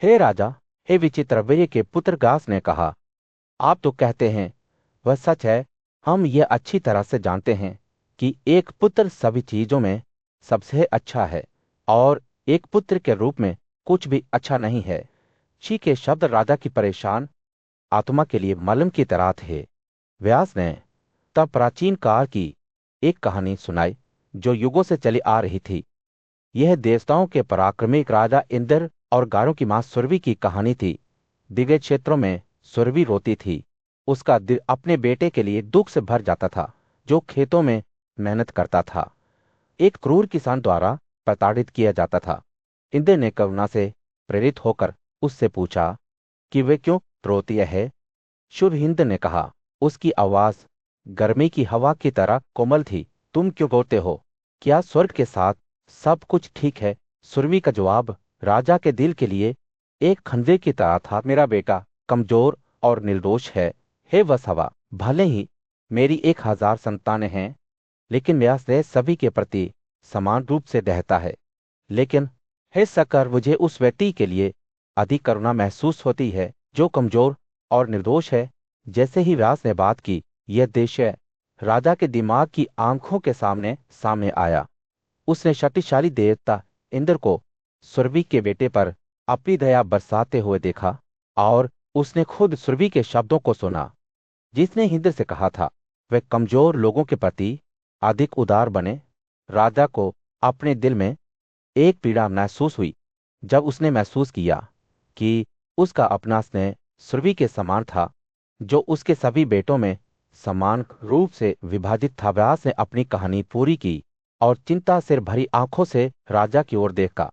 हे राजा, हे विचित्रवीर्य के पुत्र दास ने कहा, आप तो कहते हैं, वह सच है। हम यह अच्छी तरह से जानते हैं कि एक पुत्र सभी चीजों में सबसे अच्छा है और एक पुत्र के रूप में कुछ भी अच्छा नहीं है। शी के शब्द राजा की परेशान आत्मा के लिए मलम की तरह थे। व्यास ने तब प्राचीन काल की एक कहानी सुनाई जो युगों से चली आ रही थी। यह देवताओं के पराक्रमी राजा इंद्र और गारों की मां सुरभि की कहानी थी। दिव्य क्षेत्रों में सुरभि रोती थी। उसका दिल अपने बेटे के लिए दुख से भर जाता था, जो खेतों में मेहनत करता था, एक क्रूर किसान द्वारा प्रताड़ित किया जाता था। इंद्र ने करुणा से प्रेरित होकर उससे पूछा कि वे क्यों रोती है। शुभ हिंद ने कहा, उसकी आवाज गर्मी की हवा की तरह कोमल थी, तुम क्यों रोते हो? क्या स्वर्ग के साथ सब कुछ ठीक है? सुरभि का जवाब राजा के दिल के लिए एक खंजर की तरह था। मेरा बेटा कमजोर और निर्दोष है। हे वत्सवा, भले ही मेरी 1000 संतानें हैं, लेकिन मेरा स्नेह सभी के प्रति समान रूप से रहता है। लेकिन हे सकर, मुझे उस व्यक्ति के लिए अधिक करुणा महसूस होती है जो कमजोर और निर्दोष है। जैसे ही व्यास ने बात की, यह दृश्य राजा के दिमाग की आंखों के सामने सामने आया। उसने शक्तिशाली देवता इंद्र को सुरभि के बेटे पर अपनी दया बरसाते हुए देखा और उसने खुद सुरभि के शब्दों को सुना, जिसने इंद्र से कहा था, वे कमजोर लोगों के प्रति अधिक उदार बने। राजा को अपने दिल में एक पीड़ा महसूस हुई जब उसने महसूस किया कि उसका अपना स्नेह सुरभि के समान था, जो उसके सभी बेटों में समान रूप से विभाजित था। व्यास ने अपनी कहानी पूरी की और चिंता से भरी आंखों से राजा की ओर देखा।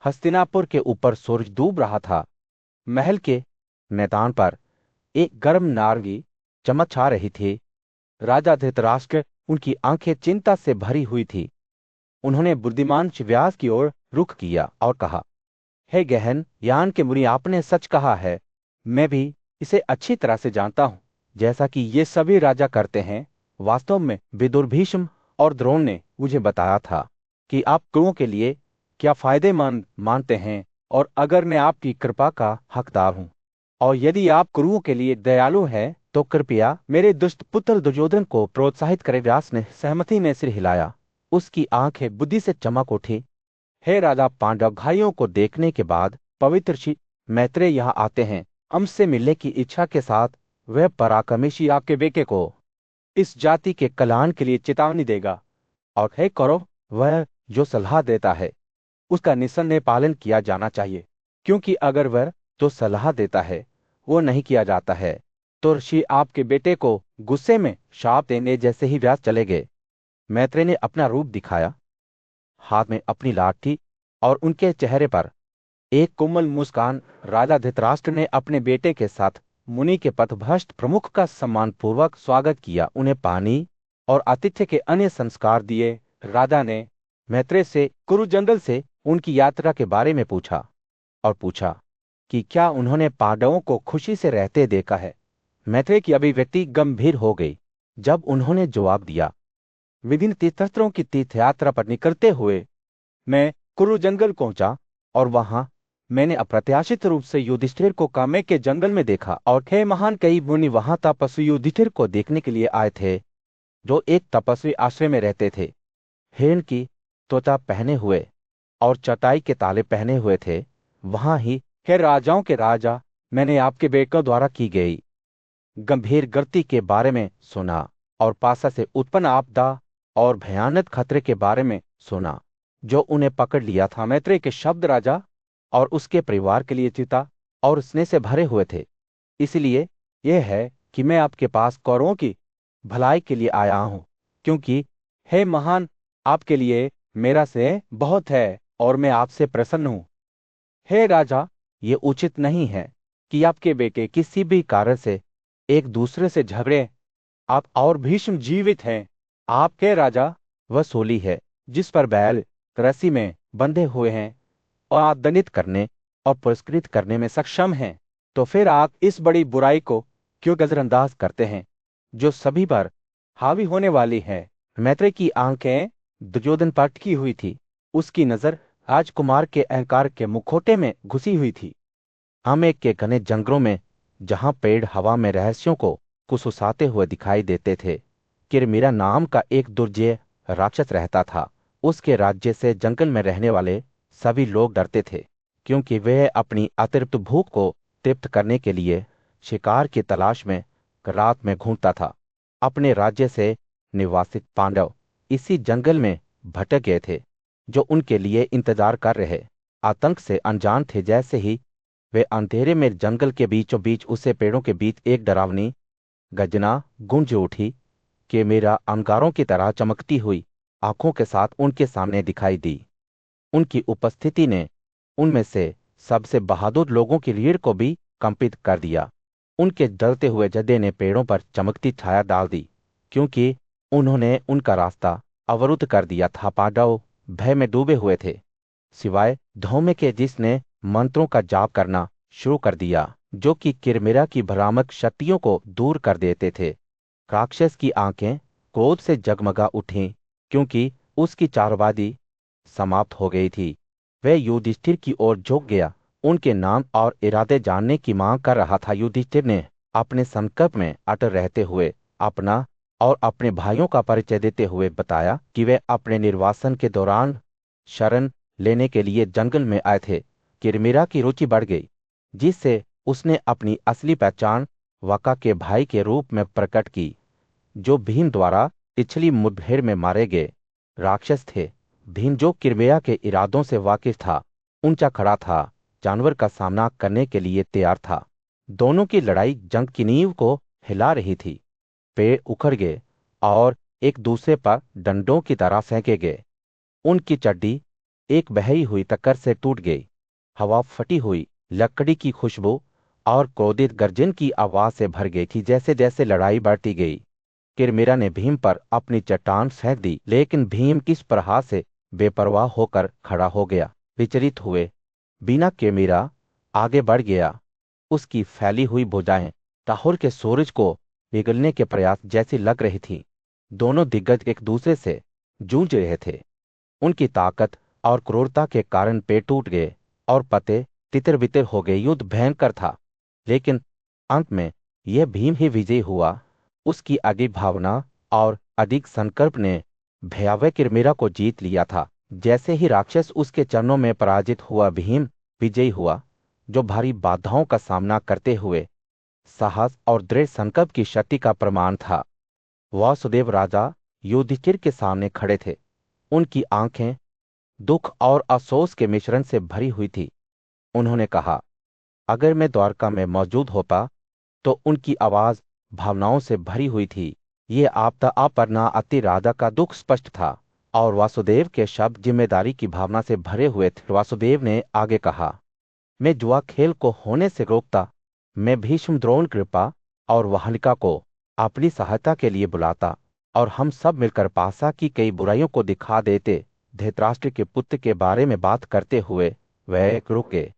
हस्तिनापुर के ऊपर सूरज डूब रहा था। महल के मैदान पर एक गर्म नारंगी चमक छा रही थी। राजा धृतराष्ट्र, उनकी आंखें चिंता से भरी हुई थी। उन्होंने बुद्धिमान व्यास की ओर रुख किया और कहा, हे गहन ज्ञान के मुनि, आपने सच कहा है। मैं भी इसे अच्छी तरह से जानता हूं, जैसा कि ये सभी राजा करते हैं। वास्तव में विदुर, भीष्म और द्रोण ने मुझे बताया था कि आप कुओं के लिए क्या फायदेमंद मानते हैं, और अगर मैं आपकी कृपा का हकदार हूं और यदि आप कुरुओं के लिए दयालु हैं, तो कृपया मेरे दुष्ट पुत्र दुर्योधन को प्रोत्साहित करें। व्यास ने सहमति में सिर हिलाया। उसकी आंखें बुद्धि से चमक उठी। हे राजा, पांडव भाइयों को देखने के बाद पवित्र ऋषि मैत्रेय यहाँ आते हैं। हमसे मिलने की इच्छा के साथ वह पराक्रमी आपके बेटे को इस जाति के कल्याण के लिए चेतावनी देगा। और हे कौरव, वह जो सलाह देता है उसका निसंदेह पालन किया जाना चाहिए, क्योंकि अगर वह जो सलाह देता है वो नहीं किया जाता है तो ऋषि आपके बेटे को गुस्से में शाप देने। जैसे ही व्यास चले गए, मैत्रेय ने अपना रूप दिखाया, हाथ में अपनी लाठी, और उनके चेहरे पर एक कोमल मुस्कान। राजा धृतराष्ट्र ने अपने बेटे के साथ मुनि के पथभ्रष्ट प्रमुख का सम्मानपूर्वक स्वागत किया, उन्हें पानी और आतिथ्य के अन्य संस्कार दिए। राजा ने मैत्रेय से कुरु जंगल से उनकी यात्रा के बारे में पूछा और पूछा कि क्या उन्होंने पांडवों को खुशी से रहते देखा है। मैत्रेय की अभिव्यक्ति गंभीर हो गई जब उन्होंने जवाब दिया, विभिन्न तीर्थयात्रों की तीर्थयात्रा पर निकलते हुए मैं कुरु जंगल पहुंचा और वहां मैंने अप्रत्याशित रूप से युधिष्ठिर को कामे के जंगल में देखा और हे महान कई मुनि वहां तपस्वी युधिष्ठिर को देखने के लिए आए थे जो एक तपस्वी आश्रय में रहते थे। हिरण की त्वचा पहने हुए और चटाई के ताले पहने हुए थे। वहां ही हे राजाओं के राजा मैंने आपके बेटों द्वारा की गई गंभीर गलती के बारे में सुना और पासा से उत्पन्न आपदा और भयानक खतरे के बारे में सुना जो उन्हें पकड़ लिया था। मैत्रेय के शब्द राजा और उसके परिवार के लिए चिता और स्नेह से भरे हुए थे। इसलिए यह है कि मैं आपके पास कौरवों की भलाई के लिए आया हूं, क्योंकि हे महान आपके लिए मेरा से बहुत है और मैं आपसे प्रसन्न हूं। हे राजा, ये उचित नहीं है कि आपके बेटे किसी भी कारण से एक दूसरे से झगड़े। आप और भीष्म जीवित हैं। आपके राजा वह सोली है जिस पर बैल रस्सी में बंधे हुए हैं और आप दंडित करने और पुरस्कृत करने में सक्षम हैं। तो फिर आप इस बड़ी बुराई को क्यों नजरअंदाज करते हैं जो सभी पर हावी होने वाली है। मैत्रेय की आंखें दुर्योधन पर टिकी हुई थी। उसकी नजर राजकुमार के अहंकार के मुखौटे में घुसी हुई थी। आमेक के घने जंगलों में जहां पेड़ हवा में रहस्यों को कुसुसाते हुए दिखाई देते थे, किरमिरा नाम का एक दुर्जय राक्षस रहता था। उसके राज्य से जंगल में रहने वाले सभी लोग डरते थे, क्योंकि वह अपनी अतिरिक्त भूख को तृप्त करने के लिए शिकार की तलाश में रात में घूमता था। अपने राज्य से निवासित पांडव इसी जंगल में भटक गए थे, जो उनके लिए इंतजार कर रहे आतंक से अनजान थे। जैसे ही वे अंधेरे में जंगल के बीचों बीच उसे पेड़ों के बीच एक डरावनी गर्जना गूंज उठी कि मेरा अंगारों की तरह चमकती हुई आंखों के साथ उनके सामने दिखाई दी। उनकी उपस्थिति ने उनमें से सबसे बहादुर लोगों की रीढ़ को भी कंपित कर दिया। उनके जलते हुए जदे ने पेड़ों पर चमकती छाया डाल दी, क्योंकि उन्होंने उनका रास्ता अवरुद्ध कर दिया था। पांडव भय में डूबे हुए थे, सिवाय धौम्य के जिसने मंत्रों का जाप करना शुरू कर दिया, जो कि किरमिरा की भ्रामक शक्तियों को दूर कर देते थे। राक्षस की आंखें क्रोध से जगमगा उठीं, क्योंकि उसकी चारवादी समाप्त हो गई थी। वह युधिष्ठिर की ओर झुक गया, उनके नाम और इरादे जानने की मांग कर रहा था। युधिष्ठिर ने अपने संकल्प में अटल रहते हुए अपना और अपने भाइयों का परिचय देते हुए बताया कि वे अपने निर्वासन के दौरान शरण लेने के लिए जंगल में आए थे। किरमिरा की रुचि बढ़ गई, जिससे उसने अपनी असली पहचान वका के भाई के रूप में प्रकट की, जो भीम द्वारा पिछली मुठभेड़ में मारे गए राक्षस थे। भीम, जो किरमिरा के इरादों से वाकिफ था, ऊंचा खड़ा था, जानवर का सामना करने के लिए तैयार था। दोनों की लड़ाई जंग की नींव को हिला रही थी। पेड़ उखड़ गए और एक दूसरे पर डंडों की तरह फेंके गए। उनकी चड्डी एक बही हुई टक्कर से टूट गई। हवा फटी हुई लकड़ी की खुशबू और क्रोधित गर्जन की आवाज से भर गई थी। जैसे जैसे लड़ाई बढ़ती गई, किरमिरा ने भीम पर अपनी चट्टान फेंक दी, लेकिन भीम किस प्रहार से बेपरवाह होकर खड़ा हो गया। विचलित हुए बिना किरमिरा आगे बढ़ गया। उसकी फैली हुई भुजाएं ताहुर के सूरज को पिघलने के प्रयास जैसी लग रही थी। दोनों दिग्गज एक दूसरे से जूझ रहे थे। उनकी ताकत और क्रूरता के कारण पेड़ टूट गए और पत्ते तितर बितर हो गए। युद्ध भयंकर था, लेकिन अंत में यह भीम ही विजयी हुआ। उसकी अधिक भावना और अधिक संकल्प ने भयावह किरमिरा को जीत लिया था। जैसे ही राक्षस उसके चरणों में पराजित हुआ, भीम विजयी हुआ, जो भारी बाधाओं का सामना करते हुए साहस और दृढ़ संकल्प की शक्ति का प्रमाण था। वासुदेव राजा युधिष्ठिर के सामने खड़े थे। उनकी आंखें दुख और अफसोस के मिश्रण से भरी हुई थी। उन्होंने कहा, अगर मैं द्वारका में मौजूद होता तो उनकी आवाज भावनाओं से भरी हुई थी। ये आपदा अपर्णा अति राधा का दुख स्पष्ट था और वासुदेव के शब्द जिम्मेदारी की भावना से भरे हुए थे। वासुदेव ने आगे कहा, मैं जुआ खेल को होने से रोकता। मैं भीष्म, द्रोण, कृपा और वाहनिका को अपनी सहायता के लिए बुलाता और हम सब मिलकर पासा की कई बुराइयों को दिखा देते। धृतराष्ट्र के पुत्र के बारे में बात करते हुए वह रुके।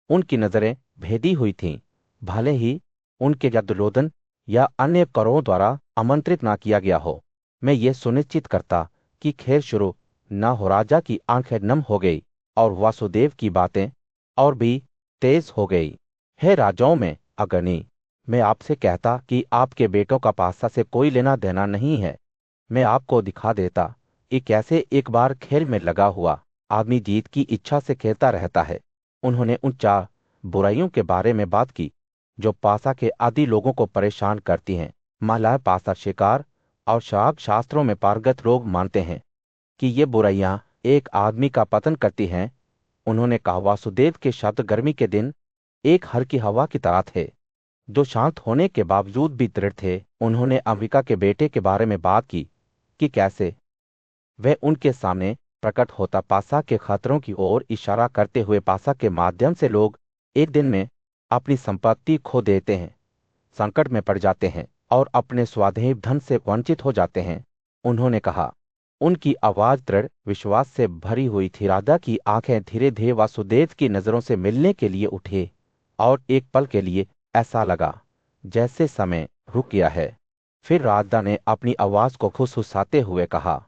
उनकी नजरें भेदी हुई थीं, भले ही उनके या दुर्योधन या अन्य कौरवों द्वारा आमंत्रित ना किया गया हो। मैं ये सुनिश्चित करता कि खेल शुरू न हो। राजा की आंखें नम हो गई और वासुदेव की बातें और भी तेज हो गई। हे राजाओं में अग्रणी, मैं आपसे कहता कि आपके बेटों का पासा से कोई लेना देना नहीं है। मैं आपको दिखा देता कि कैसे एक बार खेल में लगा हुआ आदमी जीत की इच्छा से खेलता रहता है। उन्होंने उन 4 बुराइयों के बारे में बात की जो पासा के आदि लोगों को परेशान करती हैं। महिलाएं पासा शिकार और शराब शास्त्रों में पारंगत लोग मानते हैं कि ये बुराइयां एक आदमी का पतन करती हैं। उन्होंने कहा, वासुदेव के शब्द गर्मी के दिन एक हल्की हवा की तरह थे, जो शांत होने के बावजूद भी दृढ़ थे। उन्होंने अंबिका के बेटे के बारे में बात की कि कैसे वह उनके सामने प्रकट होता। पासा के खतरों की ओर इशारा करते हुए, पासा के माध्यम से लोग एक दिन में अपनी संपत्ति खो देते हैं, संकट में पड़ जाते हैं और अपने स्वाधीन धन से वंचित हो जाते हैं। उन्होंने कहा, उनकी आवाज दृढ़ विश्वास से भरी हुई थी। राधा की आंखें धीरे धीरे वासुदेव की नजरों से मिलने के लिए उठे और एक पल के लिए ऐसा लगा जैसे समय रुक गया है। फिर राधा ने अपनी आवाज को खुसखुसाते हुए कहा,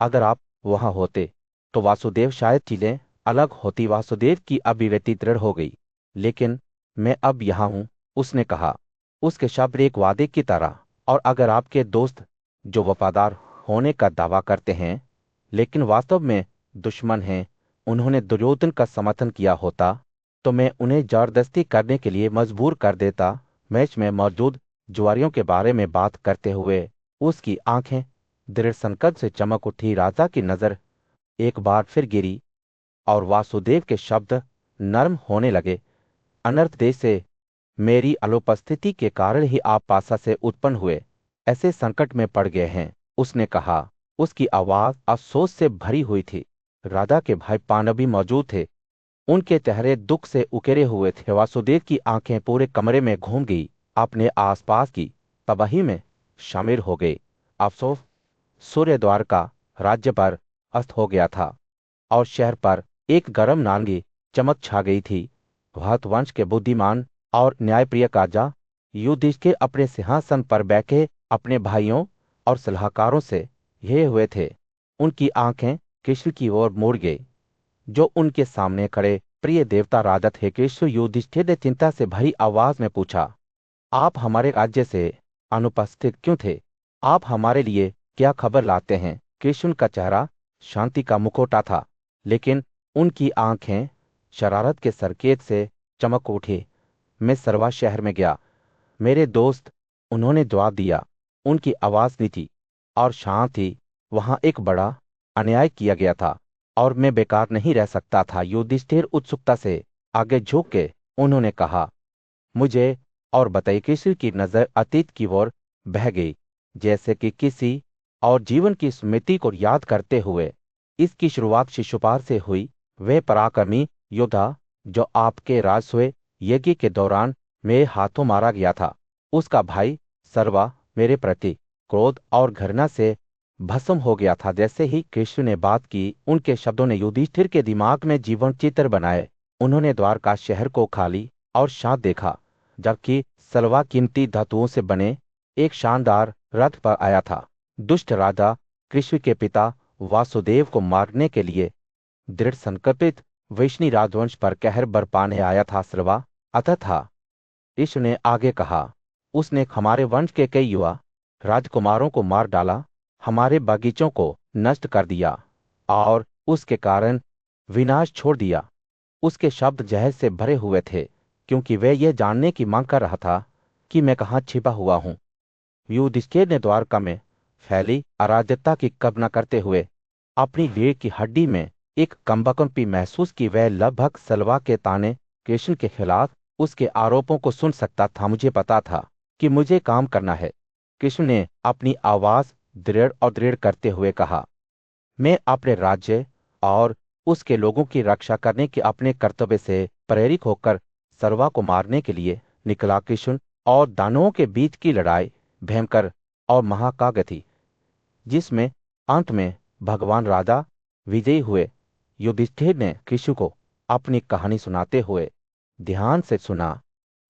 अगर आप वहां होते तो वासुदेव शायद चीजें अलग होती। वासुदेव की अभिव्यक्ति दृढ़ हो गई। लेकिन मैं अब यहां हूं, उसने कहा, उसके शब्द एक वादे की तरह। और अगर आपके दोस्त जो वफादार होने का दावा करते हैं लेकिन वास्तव में दुश्मन हैं, उन्होंने दुर्योधन का समर्थन किया होता, तो मैं उन्हें जबरदस्ती करने के लिए मजबूर कर देता। मैच में मौजूद जुआरियों के बारे में बात करते हुए उसकी आंखें दृढ़ संकट से चमक उठी। राजा की नजर एक बार फिर गिरी और वासुदेव के शब्द नर्म होने लगे। अनर्थ देश से मेरी अनुपस्थिति के कारण ही आप पासा से उत्पन्न हुए ऐसे संकट में पड़ गए हैं, उसने कहा। उसकी आवाज अफसोस से भरी हुई थी। राधा के भाई पांडव मौजूद थे, उनके चेहरे दुख से उकेरे हुए थे। वासुदेव की आंखें पूरे कमरे में घूम गई, अपने आसपास की तबाही में शामिल हो गए। अफसोस, सूर्य द्वार का राज्य पर अस्त हो गया था और शहर पर एक गर्म नारंगी चमक छा गई थी। भरतवंश के बुद्धिमान और न्यायप्रिय राजा युधिष्ठिर अपने सिंहासन पर बैठे अपने भाइयों और सलाहकारों से घेरे हुए थे। उनकी आंखें कृष्ण की ओर मुड़ गई, जो उनके सामने खड़े प्रिय देवता राजा थे। कृष्ण युधिष्ठिर ने चिंता से भरी आवाज में पूछा, आप हमारे राज्य से अनुपस्थित क्यों थे? आप हमारे लिए क्या खबर लाते हैं? कृष्ण का चेहरा शांति का मुखौटा था, लेकिन उनकी आंखें शरारत के संकेत से चमक उठी। मैं सरवा शहर में गया, मेरे दोस्त, उन्होंने जवाब दिया। उनकी आवाज नीची और शांत थी। वहां एक बड़ा अन्याय किया गया था और मैं बेकार नहीं रह सकता था। युधिष्ठिर उत्सुकता से आगे झुक के उन्होंने कहा, मुझे और बताइए। कृष्ण की नजर अतीत की ओर बह गई, जैसे कि किसी और जीवन की स्मृति को याद करते हुए। इसकी शुरुआत शिशुपाल से हुई, वह पराक्रमी योद्धा जो आपके राजस्व यज्ञ के दौरान मेरे हाथों मारा गया था। उसका भाई सर्वा मेरे प्रति क्रोध और घृणा से भस्म हो गया था। जैसे ही कृष्ण ने बात की, उनके शब्दों ने युधिष्ठिर के दिमाग में जीवन चित्र बनाए। उन्होंने द्वारका शहर को खाली और शांत देखा, जबकि सलवा कीमती धातुओं से बने एक शानदार रथ पर आया था। दुष्ट राजा कृष्ण के पिता वासुदेव को मारने के लिए दृढ़ संकल्पित वैष्णी राजवंश पर कहर बरपाने आया था। सलवा अतः था। कृष्ण ने आगे कहा, उसने हमारे वंश के कई युवा राजकुमारों को मार डाला, हमारे बागीचों को नष्ट कर दिया और उसके कारण विनाश छोड़ दिया। उसके शब्द जहर से भरे हुए थे, क्योंकि वह यह जानने की मांग कर रहा था कि मैं कहाँ छिपा हुआ हूं। युधिष्ठिर ने द्वारका में फैली अराजकता की कल्पना करते हुए अपनी रीढ़ की हड्डी में एक कंपन महसूस की। वह लगभग सलवा के ताने कृष्ण के खिलाफ उसके आरोपों को सुन सकता था। मुझे पता था कि मुझे काम करना है, कृष्ण ने अपनी आवाज दृढ़ और दृढ़ करते हुए कहा। मैं अपने राज्य और उसके लोगों की रक्षा करने के अपने कर्तव्य से प्रेरित होकर सर्वा को मारने के लिए निकला। कृष्ण और दानवों के बीच की लड़ाई भयंकर और महाकाव्य थी। जिसमें अंत में भगवान राजा विजयी हुए। युधिष्ठिर ने कृष्ण को अपनी कहानी सुनाते हुए ध्यान से सुना।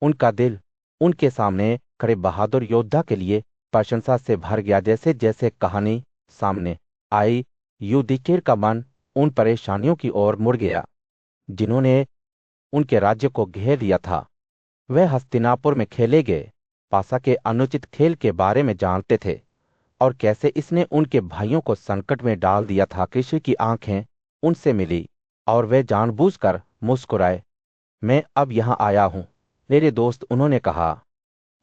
उनका दिल उनके सामने खड़े बहादुर योद्धा के लिए प्रशंसा से भर गया। जैसे जैसे कहानी सामने आई, युधिष्ठिर का मन उन परेशानियों की ओर मुड़ गया जिन्होंने उनके राज्य को घेर लिया था। वह हस्तिनापुर में खेले गए पासा के अनुचित खेल के बारे में जानते थे और कैसे इसने उनके भाइयों को संकट में डाल दिया था। कृष्ण की आंखें उनसे मिली और वे जानबूझकर मुस्कुराए। मैं अब यहां आया हूं मेरे दोस्त, उन्होंने कहा,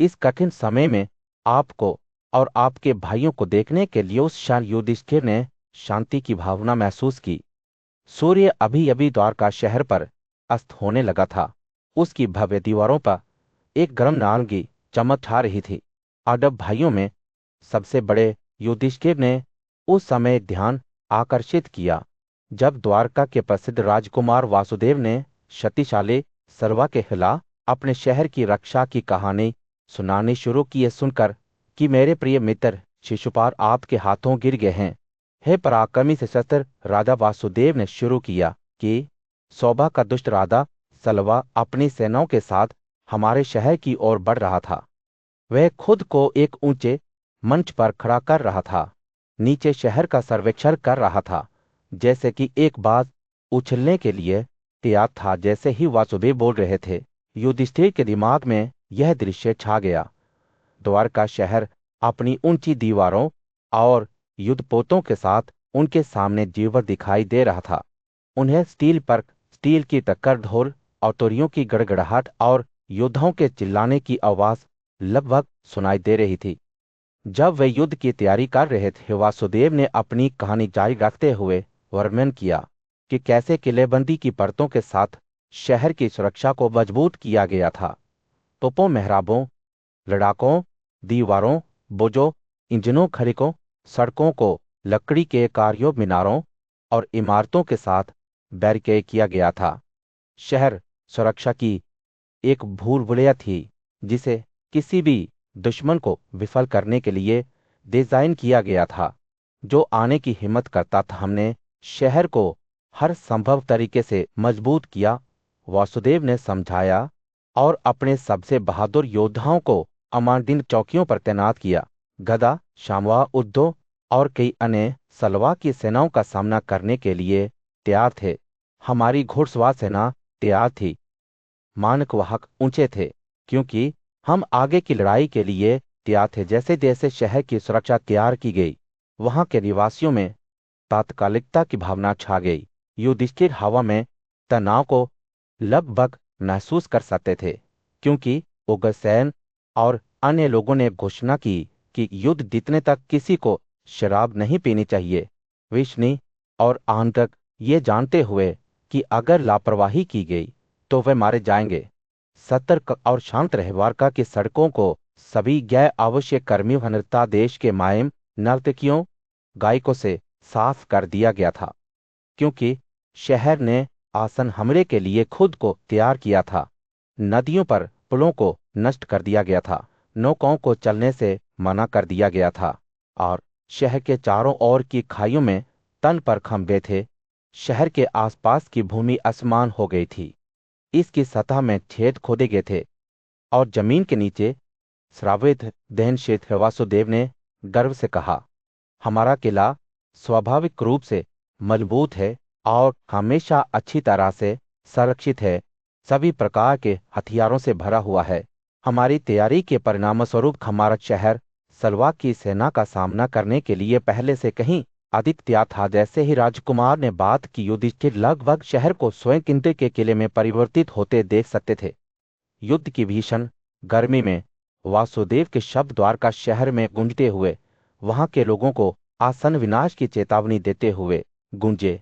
इस कठिन समय में आपको और आपके भाइयों को देखने के लिए। उस क्षण युधिष्ठिर ने शांति की भावना महसूस की। सूर्य अभी अभी द्वारका शहर पर अस्त होने लगा था। उसकी भव्य दीवारों पर एक गर्म नारंगी चमक छा रही थी। आडव भाइयों में सबसे बड़े युधिष्ठिर ने उस समय ध्यान आकर्षित किया जब द्वारका के प्रसिद्ध राजकुमार वासुदेव ने शक्तिशाली सरवा के खिलाफ अपने शहर की रक्षा की कहानी सुनानी शुरू की। ये सुनकर कि मेरे प्रिय मित्र शिशुपाल आपके हाथों गिर गए हैं, हे पराक्रमी सशस्त्र राजा वासुदेव ने शुरू किया कि सौभा का दुष्ट राजा सलवा अपनी सेनाओं के साथ हमारे शहर की ओर बढ़ रहा था। वह खुद को एक ऊंचे मंच पर खड़ा कर रहा था, नीचे शहर का सर्वेक्षण कर रहा था, जैसे कि एक बात उछलने के लिए तैयार था। जैसे ही वासुदेव बोल रहे थे, युधिष्ठिर के दिमाग में यह दृश्य छा गया। द्वारका शहर अपनी ऊंची दीवारों और युद्धपोतों के साथ उनके सामने जीवंत दिखाई दे रहा था। उन्हें स्टील पर स्टील की टक्कर, ढोल और तुरियों की गड़गड़ाहट और योद्धाओं के चिल्लाने की आवाज लगभग सुनाई दे रही थी। जब वे युद्ध की तैयारी कर रहे थे, वासुदेव ने अपनी कहानी जारी रखते हुए वर्णन किया कि कैसे किलेबंदी की परतों के साथ शहर की सुरक्षा को मजबूत किया गया था। तोपों, मेहराबों, लड़ाकों, दीवारों, बुर्जों, इंजनों, खड़िकों, सड़कों को लकड़ी के कार्यों, मीनारों और इमारतों के साथ बैरिकेड किया गया था। शहर सुरक्षा की एक भूलभुलैया थी जिसे किसी भी दुश्मन को विफल करने के लिए डिजाइन किया गया था, जो आने की हिम्मत करता था। हमने शहर को हर संभव तरीके से मजबूत किया, वासुदेव ने समझाया, और अपने सबसे बहादुर योद्धाओं को अमानदीन चौकियों पर तैनात किया। गदा, शामवा, उद्धव और कई अन्य सलवा की सेनाओं का सामना करने के लिए तैयार थे। हमारी घुड़सवार सेना तैयार थी। मानकवाहक ऊंचे थे क्योंकि हम आगे की लड़ाई के लिए तैयार थे। जैसे जैसे शहर की सुरक्षा तैयार की गई, वहां के निवासियों में तात्कालिकता की भावना छा गई। युधिष्ठिर हवा में तनाव को लगभग महसूस कर सकते थे क्योंकि उग्रसेन और अन्य लोगों ने घोषणा की कि युद्ध जीतने तक किसी को शराब नहीं पीनी चाहिए। विष्णु और आंधक ये जानते हुए कि अगर लापरवाही की गई तो वे मारे जाएंगे, सतर्क और शांत रहवारका की सड़कों को सभी गैर आवश्यक कर्मियों, हनरता देश के मायम, नर्तकियों, गायकों से साफ कर दिया गया था क्योंकि शहर ने आसन हमले के लिए खुद को तैयार किया था। नदियों पर पुलों को नष्ट कर दिया गया था, नौकाओं को चलने से मना कर दिया गया था और शहर के चारों ओर की खाइयों में तन पर खंभे थे। शहर के आसपास की भूमि असमान हो गई थी, इसकी सतह में छेद खोदे गए थे और जमीन के नीचे श्रावित दहन क्षेत्र। वासुदेव ने गर्व से कहा, हमारा किला स्वाभाविक रूप से मजबूत है और हमेशा अच्छी तरह से संरक्षित है, सभी प्रकार के हथियारों से भरा हुआ है। हमारी तैयारी के परिणामस्वरूप हमारा शहर सलवा की सेना का सामना करने के लिए पहले से कहीं अधिक तैयार था। जैसे ही राजकुमार ने बात की, युधिष्ठिर लगभग शहर को स्वयं इंद्र के किले में परिवर्तित होते देख सकते थे। युद्ध की भीषण गर्मी में वासुदेव के शब्द द्वारका शहर में गूंजते हुए वहां के लोगों को आसन विनाश की चेतावनी देते हुए गूंजे।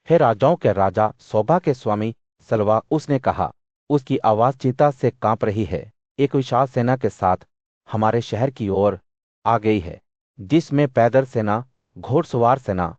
हे राजाओं के राजा, सौभा के स्वामी सलवा, उसने कहा। उसकी आवाज चिंता से कांप रही है। एक विशाल सेना के साथ हमारे शहर की ओर आ गई है, जिसमें पैदल सेना, घोड़सवार सेना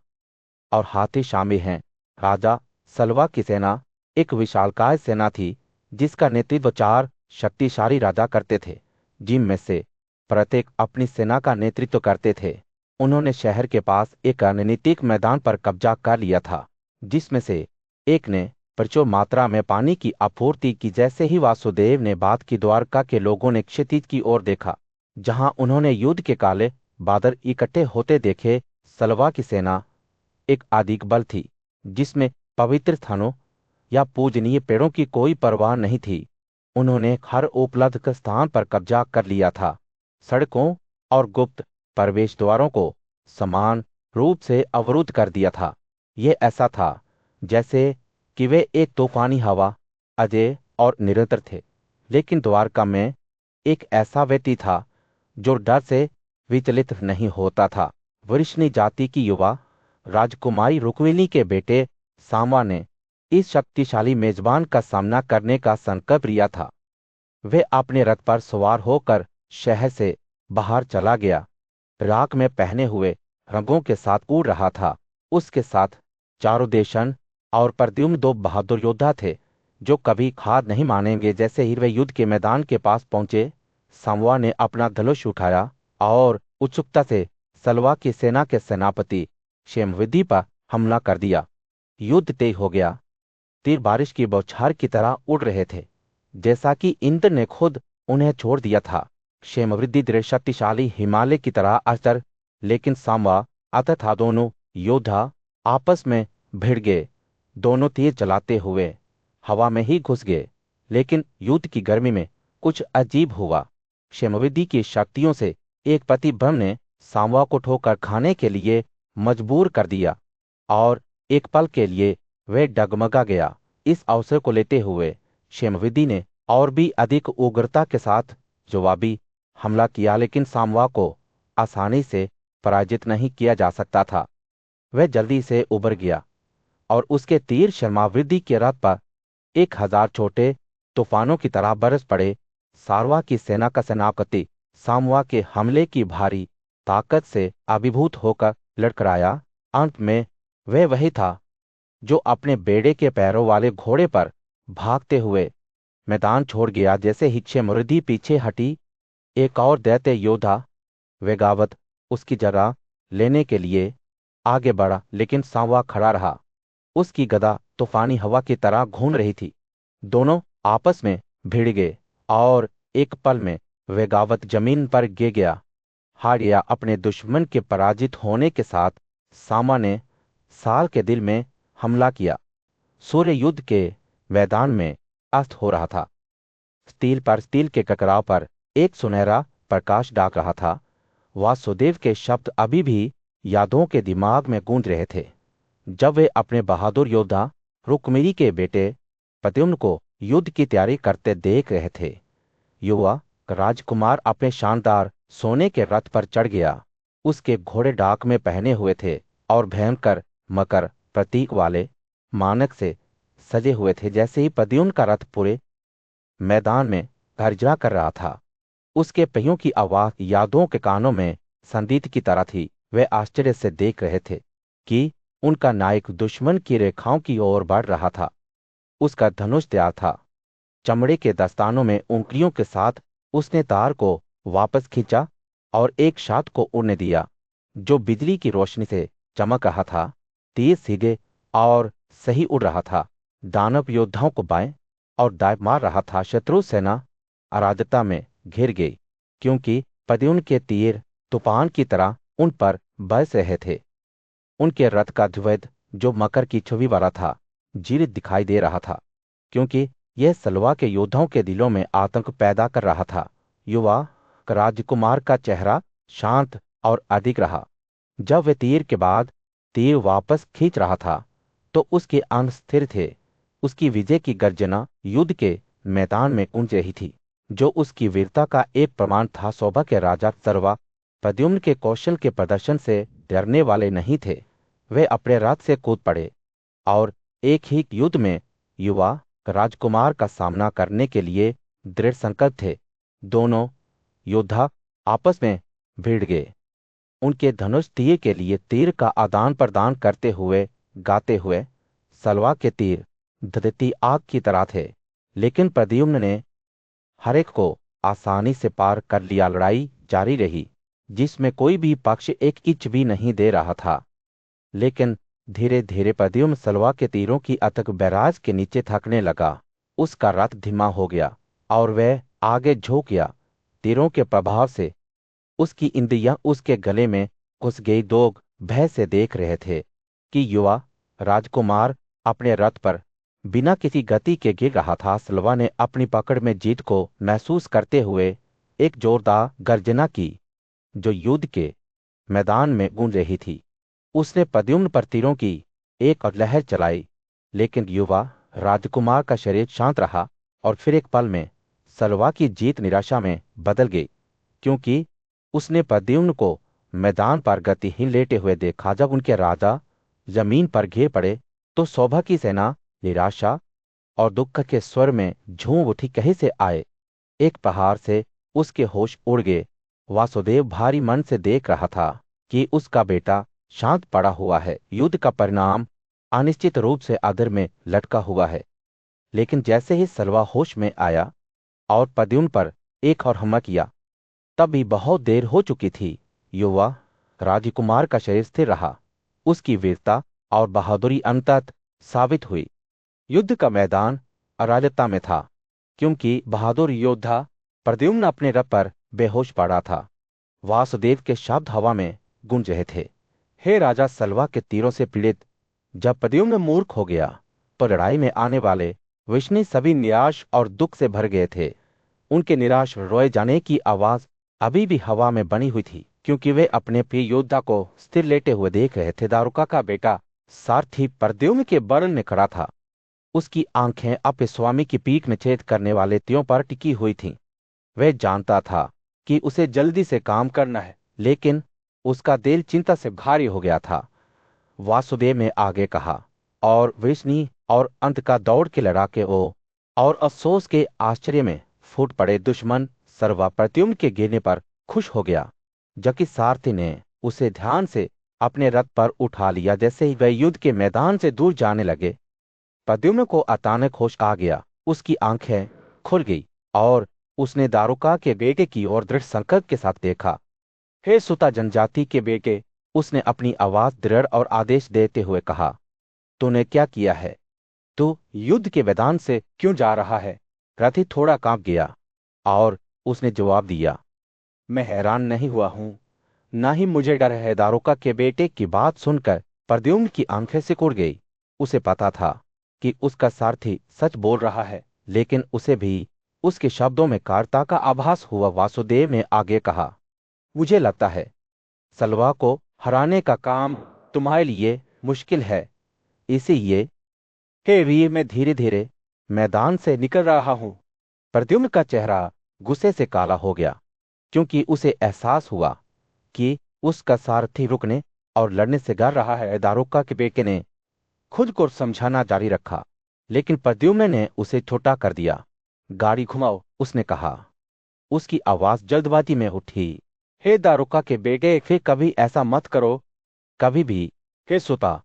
और हाथी शामिल हैं। राजा सलवा की सेना एक विशालकाय सेना थी जिसका नेतृत्व 4 शक्तिशाली राजा करते थे, जिनमें से प्रत्येक अपनी सेना का नेतृत्व करते थे। उन्होंने शहर के पास एक रणनीतिक मैदान पर कब्जा कर लिया था, जिसमें से एक ने प्रचुर मात्रा में पानी की आपूर्ति की। जैसे ही वासुदेव ने बात की, द्वारका के लोगों ने क्षितिज की ओर देखा, जहां उन्होंने युद्ध के काले बादल इकट्ठे होते देखे। सलवा की सेना एक अधिक बल थी, जिसमें पवित्र स्थानों या पूजनीय पेड़ों की कोई परवाह नहीं थी। उन्होंने हर उपलब्ध स्थान पर कब्जा कर लिया था, सड़कों और गुप्त प्रवेश द्वारों को समान रूप से अवरुद्ध कर दिया था। यह ऐसा था जैसे कि वे एक तूफानी हवा, अजय और निरंतर थे। लेकिन द्वारका में एक ऐसा व्यक्ति था जो डर से विचलित नहीं होता था। वरिष्ठ जाति की युवा राजकुमारी रुक्मिणी के बेटे सांवा ने इस शक्तिशाली मेजबान का सामना करने का संकल्प लिया था। वे अपने रथ पर सवार होकर शहर से बाहर चला गया, राख में पहने हुए रंगों के साथ उड़ रहा था। उसके साथ चारुदेशन और प्रद्युम्न, दो बहादुर योद्धा थे जो कभी हार नहीं मानेंगे। जैसे ही वे युद्ध के मैदान के पास पहुंचे, सांवा ने अपना धनुष उठाया और उत्सुकता से सलवा की सेना के सेनापति क्षेमविधि पर हमला कर दिया। युद्ध तेज हो गया। तीर बारिश की बौछार की तरह उड़ रहे थे, जैसा कि इंद्र ने खुद उन्हें छोड़ दिया था। क्षेमवृद्धि दृढ़ शक्तिशाली हिमालय की तरह अचर, लेकिन सांवा तथा दोनों योद्धा आपस में भिड़ गए। दोनों तीर चलाते हुए हवा में ही घुस गए। लेकिन युद्ध की गर्मी में कुछ अजीब हुआ। क्षेमवृद्धि की शक्तियों से एक प्रतिबंध ने सांवा को ठोकर खाने के लिए मजबूर कर दिया और एक पल के लिए वह डगमगा गया। इस अवसर को लेते हुए क्षेमविधि ने और भी अधिक उग्रता के साथ जवाबी हमला किया, लेकिन सांवा को आसानी से पराजित नहीं किया जा सकता था। वह जल्दी से उबर गया और उसके तीर क्षमावृद्धि के रथ पर 1000 छोटे तूफानों की तरह बरस पड़े। सारवा की सेना का सेनापति सांवा के हमले की भारी ताकत से अभिभूत होकर लड़खड़ाया। अंत में वह वही था जो अपने बेड़े के पैरों वाले घोड़े पर भागते हुए मैदान छोड़ गया। जैसे ही क्षेमवृद्धि पीछे हटी, एक और दैत्य योद्धा वेगावत उसकी जगह लेने के लिए आगे बढ़ा, लेकिन सांवा खड़ा रहा। उसकी गदा तूफानी हवा की तरह घूम रही थी। दोनों आपस में भिड़ गए और एक पल में वेगावत जमीन पर गिर गया, हार गया। अपने दुश्मन के पराजित होने के साथ सांवा ने साल के दिल में हमला किया। सूर्य युद्ध के मैदान में अस्त हो रहा था। स्टील पर स्टील के टकराव पर एक सुनहरा प्रकाश डाक रहा था। वासुदेव के शब्द अभी भी यादों के दिमाग में गूंज रहे थे, जब वे अपने बहादुर योद्धा रुक्मिणी के बेटे प्रद्युम्न को युद्ध की तैयारी करते देख रहे थे। युवा राजकुमार अपने शानदार सोने के रथ पर चढ़ गया। उसके घोड़े डाक में पहने हुए थे और भयंकर मकर प्रतीक वाले मानक से सजे हुए थे। जैसे ही प्रद्युम्न का रथ पूरे मैदान में गर्जना कर रहा था, उसके पहियों की आवाज यादों के कानों में संगीत की तरह थी। वे आश्चर्य से देख रहे थे कि उनका नायक दुश्मन की रेखाओं की ओर बढ़ रहा था। उसका धनुष तैयार था। चमड़े के दस्तानों में उंगलियों के साथ उसने तार को वापस खींचा और एक शात को उड़ने दिया, जो बिजली की रोशनी से चमक रहा था। तीर सीधे और सही उड़ रहा था। दानव योद्धाओं को बाएं और दाएं मार रहा था। शत्रु सेना अराजकता में घिर गई, क्योंकि प्रद्युम्न के तीर तूफान की तरह उन पर बरस रहे थे। उनके रथ का ध्वज, जो मकर की छवि वाला था, जीवित दिखाई दे रहा था, क्योंकि यह सलवा के योद्धाओं के दिलों में आतंक पैदा कर रहा था। युवा राजकुमार का चेहरा शांत और अधिक रहा। जब वे तीर के बाद तीर वापस खींच रहा था, तो उसके अंग स्थिर थे। उसकी विजय की गर्जना युद्ध के मैदान में गूंज रही थी, जो उसकी वीरता का एक प्रमाण था। सौभा के राजा सर्वा प्रद्युम्न के कौशल के प्रदर्शन से डरने वाले नहीं थे। वे अपने रथ से कूद पड़े और एक ही युद्ध में युवा राजकुमार का सामना करने के लिए दृढ़ संकल्प थे। दोनों योद्धा आपस में भिड़ गए, उनके धनुष तीर के लिए तीर का आदान प्रदान करते हुए गाते हुए। सलवा के तीर धधती आग की तरह थे, लेकिन प्रद्युम्न ने हर एक को आसानी से पार कर लिया। लड़ाई जारी रही। जिसमें कोई भी पक्ष एक इंच भी नहीं दे रहा था। लेकिन धीरे धीरे प्रद्युम्न सलवा के तीरों की अतक बैराज के नीचे थकने लगा। उसका रथ धीमा हो गया और वह आगे झुक गया। तीरों के प्रभाव से उसकी इंद्रियां उसके गले में घुस गई। लोग भय से देख रहे थे कि युवा राजकुमार अपने रथ पर बिना किसी गति के गिर रहा था। सलवा ने अपनी पकड़ में जीत को महसूस करते हुए एक जोरदार गर्जना की जो युद्ध के मैदान में गूंज रही थी। उसने प्रद्युम्न पर तीरों की एक और लहर चलाई, लेकिन युवा राजकुमार का शरीर शांत रहा और फिर एक पल में सलवा की जीत निराशा में बदल गई, क्योंकि उसने प्रद्युम्न को मैदान पर गतिहीन लेटे हुए देखा। जब उनके राजा जमीन पर गिर पड़े तो सौभा की सेना निराशा और दुख के स्वर में झूम उठी। कहीं से आए एक प्रहार से उसके होश उड़ गए। वासुदेव भारी मन से देख रहा था कि उसका बेटा शांत पड़ा हुआ है। युद्ध का परिणाम अनिश्चित रूप से अधर में लटका हुआ है। लेकिन जैसे ही सलवा होश में आया और प्रद्युम्न पर एक और हमला किया, तब भी बहुत देर हो चुकी थी। युवा राजकुमार का शरीर स्थिर रहा। उसकी वीरता और बहादुरी अंततः साबित हुई। युद्ध का मैदान अराजकता में था, क्योंकि बहादुर योद्धा प्रद्युम्न अपने रथ पर बेहोश पड़ा था। वासुदेव के शब्द हवा में गूंज रहे थे, हे राजा, सलवा के तीरों से पीड़ित जब प्रद्युम्न मूर्ख हो गया तो लड़ाई में आने वाले विष्णु सभी निराश और दुख से भर गए थे। उनके निराश रोए जाने की आवाज अभी भी हवा में बनी हुई थी, क्योंकि वे अपने प्रिय योद्धा को स्थिर लेटे हुए देख रहे थे। दारुका का बेटा सारथी प्रद्युम्न के बरन में खड़ा था। उसकी आंखें अपने स्वामी की पीठ में छेद करने वाले तीरों पर टिकी हुई थीं। वह जानता था कि उसे जल्दी से काम करना है, लेकिन उसका दिल चिंता से भारी हो गया था। वासुदेव ने आगे कहा, और विष्णु और अंत का दौड़ के लड़ाके ओ और अफसोस के आश्चर्य में फूट पड़े। दुश्मन सर्वा प्रद्युम्न के गिरने पर खुश हो गया, जबकि सारथी ने उसे ध्यान से अपने रथ पर उठा लिया। जैसे ही वह युद्ध के मैदान से दूर जाने लगे, प्रद्युम्न को अचानक होश आ गया। उसकी आंखें खुल गई और उसने दारुका के बेटे की ओर दृढ़ संकल्प के साथ देखा। हे सुता जनजाति के बेटे, उसने अपनी आवाज दृढ़ और आदेश देते हुए कहा, तूने क्या किया है? तू युद्ध के मैदान से क्यों जा रहा है? रथी थोड़ा कांप गया और उसने जवाब दिया, मैं हैरान नहीं हुआ हूं, ना ही मुझे डर है। दारुका के बेटे की बात सुनकर प्रद्युम्न की आंखें सिकुड़ गई। उसे पता था कि उसका सारथी सच बोल रहा है, लेकिन उसे भी उसके शब्दों में कार्ता का आभास हुआ। वासुदेव ने आगे कहा, मुझे लगता है सलवा को हराने का काम तुम्हारे लिए मुश्किल है, इसीलिए हे वीर, मैं धीरे धीरे मैदान से निकल रहा हूं। प्रद्युम्न का चेहरा गुस्से से काला हो गया, क्योंकि उसे एहसास हुआ कि उसका सारथी रुकने और लड़ने से डर रहा है। दारुका के बेटे ने खुद को समझाना जारी रखा, लेकिन प्रद्युम्न ने उसे छोटा कर दिया। गाड़ी घुमाओ, उसने कहा। उसकी आवाज जल्दबाजी में उठी, हे दारुका के बेटे, फिर कभी ऐसा मत करो, कभी भी। हे सुता,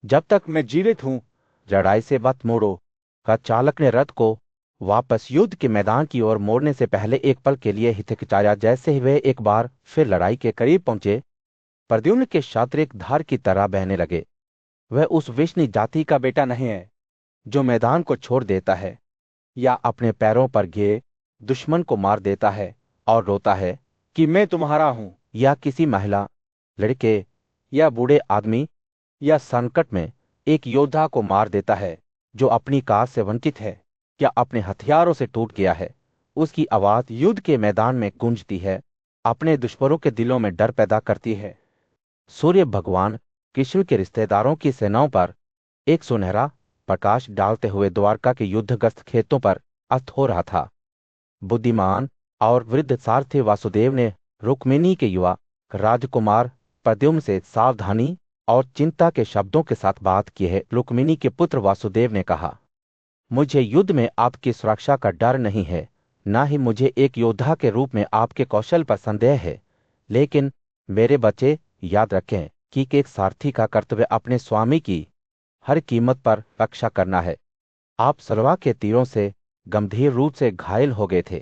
जब तक मैं जीवित हूं लड़ाई से मत मोड़ो। का चालक ने रथ को वापस युद्ध के मैदान की ओर मोड़ने से पहले एक पल के लिए हिचकिचाया। जैसे ही वे एक बार फिर लड़ाई के करीब पहुंचे, प्रद्युम्न के शास्त्र एक धार की तरह बहने लगे। वह उस विष्णु जाति का बेटा नहीं है जो मैदान को छोड़ देता है या अपने पैरों पर गिरे दुश्मन को मार देता है और रोता है कि मैं तुम्हारा हूं, या किसी महिला, लड़के या बूढ़े आदमी या संकट में एक योद्धा को मार देता है जो अपनी कार से वंचित है या अपने हथियारों से टूट गया है। उसकी आवाज युद्ध के मैदान में गूंजती है, अपने दुश्मनों के दिलों में डर पैदा करती है। सूर्य भगवान कृष्ण के रिश्तेदारों की सेनाओं पर एक सुनहरा प्रकाश डालते हुए द्वारका के युद्धग्रस्त खेतों पर अस्त हो रहा था। बुद्धिमान और वृद्ध सारथी वासुदेव ने रुक्मिणी के युवा राजकुमार प्रद्युम्न से सावधानी और चिंता के शब्दों के साथ बात की है। रुक्मिणी के पुत्र वासुदेव ने कहा, मुझे युद्ध में आपकी सुरक्षा का डर नहीं है, ना ही मुझे एक योद्धा के रूप में आपके कौशल पर संदेह है, लेकिन मेरे बच्चे, याद रखें कि एक सारथी का कर्तव्य अपने स्वामी की हर कीमत पर रक्षा करना है। आप सलवा के तीरों से गंभीर रूप से घायल हो गए थे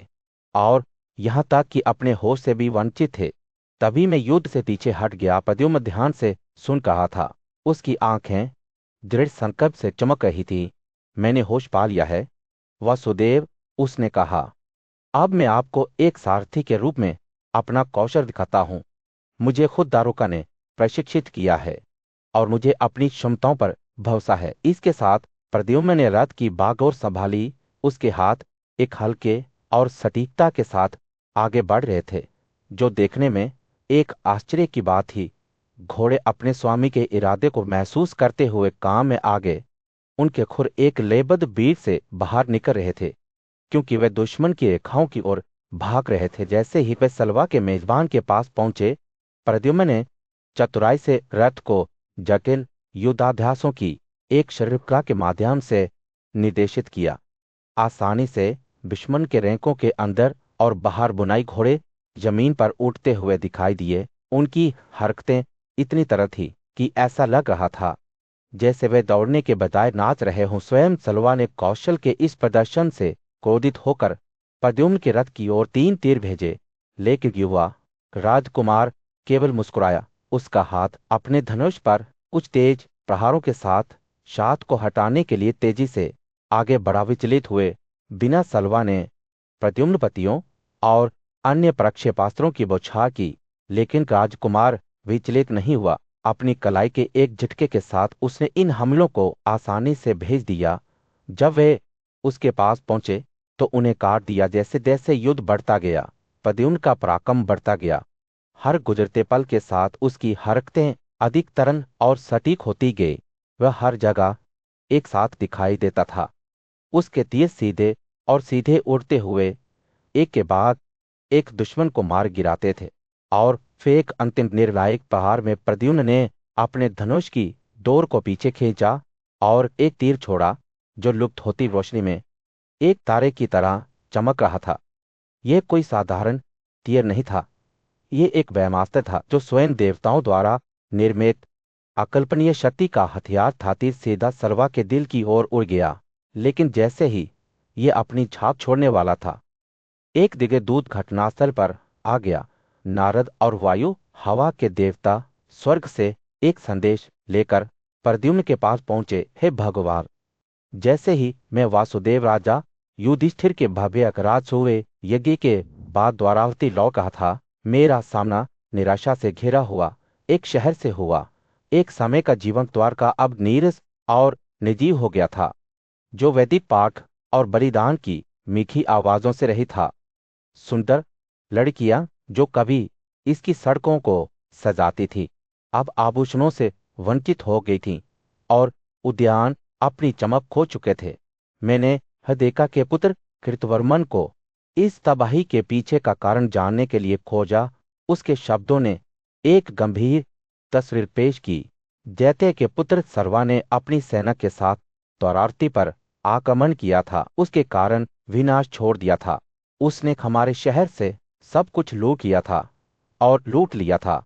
और यहां तक कि अपने होश से भी वंचित थे। तभी मैं युद्ध से पीछे हट गया। प्रद्युम्न ध्यान से सुन रहा था। उसकी आंखें दृढ़ संकल्प से चमक रही थी। मैंने होश पा लिया है वासुदेव, उसने कहा। अब मैं आपको एक सारथी के रूप में अपना कौशल दिखाता हूं। मुझे खुद दारोका ने प्रशिक्षित किया है और मुझे अपनी क्षमताओं पर भरोसा है। इसके साथ प्रद्युम्न ने रथ की बागडोर संभाली। उसके हाथ एक हल्के और सटीकता के साथ आगे बढ़ रहे थे, जो देखने में एक आश्चर्य की बात थी। घोड़े अपने स्वामी के इरादे को महसूस करते हुए काम में आगे उनके खुर एक लयबद्ध बीर से बाहर निकल रहे थे, क्योंकि वे दुश्मन की रेखाओं की ओर भाग रहे थे। जैसे ही वे सलवा के मेजबान के पास पहुंचे, प्रद्युम्न ने चतुराई से रथ को जटिल युद्धाभ्यासों की एक श्रृंखला के माध्यम से निर्देशित किया। आसानी से दुश्मन के रैंकों के अंदर और बाहर बुनाई घोड़े जमीन पर उठते हुए दिखाई दिए। उनकी हरकतें इतनी तरह थी कि ऐसा लग रहा था जैसे वे दौड़ने के बजाय नाच रहे हों। स्वयं सलवा ने कौशल के इस प्रदर्शन से क्रोधित होकर प्रद्युम्न के रथ की ओर 3 तीर भेजे, लेकिन युवा राजकुमार केवल मुस्कुराया। उसका हाथ अपने धनुष पर कुछ तेज प्रहारों के साथ शात को हटाने के लिए तेजी से आगे बढ़ा। विचलित हुए बिना सलवा ने प्रद्युम्न पतियों और अन्य प्रक्षेपास्त्रों की बौछार की, लेकिन राजकुमार विचलित नहीं हुआ। अपनी कलाई के एक झटके के साथ उसने इन हमलों को आसानी से भेज दिया। जब वे उसके पास पहुंचे तो उन्हें काट दिया। जैसे जैसे युद्ध बढ़ता गया, प्रद्युम्न का पराक्रम बढ़ता गया। हर गुजरते पल के साथ उसकी हरकतें अधिक तरन और सटीक होती गई। वह हर जगह एक साथ दिखाई देता था। उसके तीर सीधे और सीधे उड़ते हुए एक के बाद एक दुश्मन को मार गिराते थे। और फिर एक अंतिम निर्णायक प्रहार में प्रद्युम्न ने अपने धनुष की डोर को पीछे खींचा और एक तीर छोड़ा, जो लुप्त होती रोशनी में एक तारे की तरह चमक रहा था। यह कोई साधारण तीर नहीं था। यह एक ब्रह्मास्त्र था, जो स्वयं देवताओं द्वारा निर्मित अकल्पनीय शक्ति का हथियार था। तीर सीधा सलवा के दिल की ओर उड़ गया, लेकिन जैसे ही यह अपनी छाप छोड़ने वाला था, एक दिव्य दूत घटनास्थल पर आ गया। नारद और वायु हवा के देवता स्वर्ग से एक संदेश लेकर प्रद्युम्न के पास पहुंचे। हे भगवान, जैसे ही मैं वासुदेव राजा युधिष्ठिर के भव्य राजसूय यज्ञ के बाद द्वारावती लौट रहा था, मेरा सामना निराशा से घिरा हुआ एक शहर से हुआ। एक समय का जीवन द्वार का अब नीरस और निर्जीव हो गया था, जो वैदिक पाठ और बलिदान की मीठी आवाजों से रही था। सुंदर लड़कियां जो कभी इसकी सड़कों को सजाती थी, अब आभूषणों से वंचित हो गई थीं, और उद्यान अपनी चमक खो चुके थे। मैंने हदेका के पुत्र कृतवर्मन को इस तबाही के पीछे का कारण जानने के लिए खोजा। उसके शब्दों ने एक गंभीर तस्वीर पेश की। दैत्य के पुत्र सर्वा ने अपनी सेना के साथ त्वरार्ति पर आक्रमण किया था, उसके कारण विनाश छोड़ दिया था। उसने हमारे शहर से सब कुछ लूट लिया था और लूट लिया था।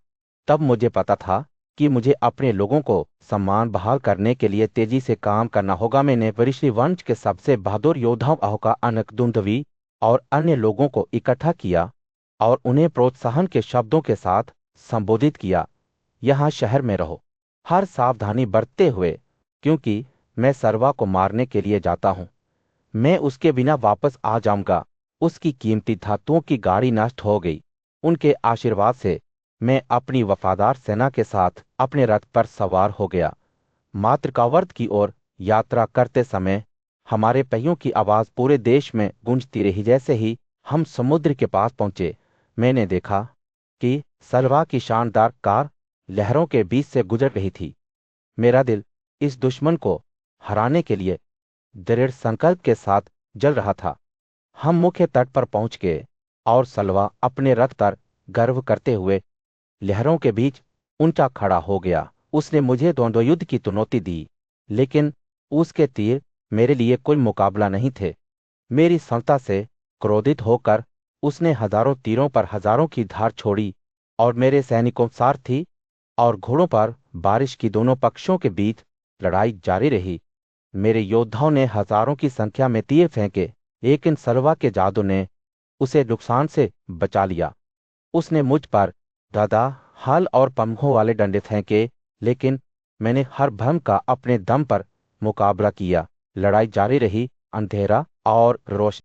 तब मुझे पता था कि मुझे अपने लोगों को सम्मान बहाल करने के लिए तेजी से काम करना होगा। मैंने ऋषि वंश के सबसे बहादुर योद्धाओं अहोका, अनकदुंदवी और अन्य लोगों को इकट्ठा किया और उन्हें प्रोत्साहन के शब्दों के साथ संबोधित किया। यहाँ शहर में रहो, हर सावधानी बरतते हुए, क्योंकि मैं सर्वा को मारने के लिए जाता हूँ। मैं उसके बिना वापस आ जाऊंगा। उसकी कीमती धातुओं की गाड़ी नष्ट हो गई। उनके आशीर्वाद से मैं अपनी वफादार सेना के साथ अपने रथ पर सवार हो गया। मातृकावर्त की ओर यात्रा करते समय हमारे पहियों की आवाज पूरे देश में गूंजती रही। जैसे ही हम समुद्र के पास पहुंचे, मैंने देखा कि सलवा की शानदार कार लहरों के बीच से गुजर रही थी। मेरा दिल इस दुश्मन को हराने के लिए दृढ़ संकल्प के साथ जल रहा था। हम मुख्य तट पर पहुंच गए और सलवा अपने रथ पर गर्व करते हुए लहरों के बीच ऊंचा खड़ा हो गया। उसने मुझे द्वंद्व युद्ध की चुनौती दी, लेकिन उसके तीर मेरे लिए कोई मुकाबला नहीं थे। मेरी क्षमता से क्रोधित होकर उसने हजारों तीरों पर हजारों की धार छोड़ी और मेरे सैनिकों, सारथी और घोड़ों पर बारिश की दोनों पक्षों के बीच लड़ाई जारी रही। मेरे योद्धाओं ने हजारों की संख्या में तीर फेंके, लेकिन सलवा के जादू ने उसे नुकसान से बचा लिया। उसने मुझ पर दादा, हल और पंखों वाले डंडे फेंके, लेकिन मैंने हर भ्रम का अपने दम पर मुकाबला किया। लड़ाई जारी रही, अंधेरा और रोशनी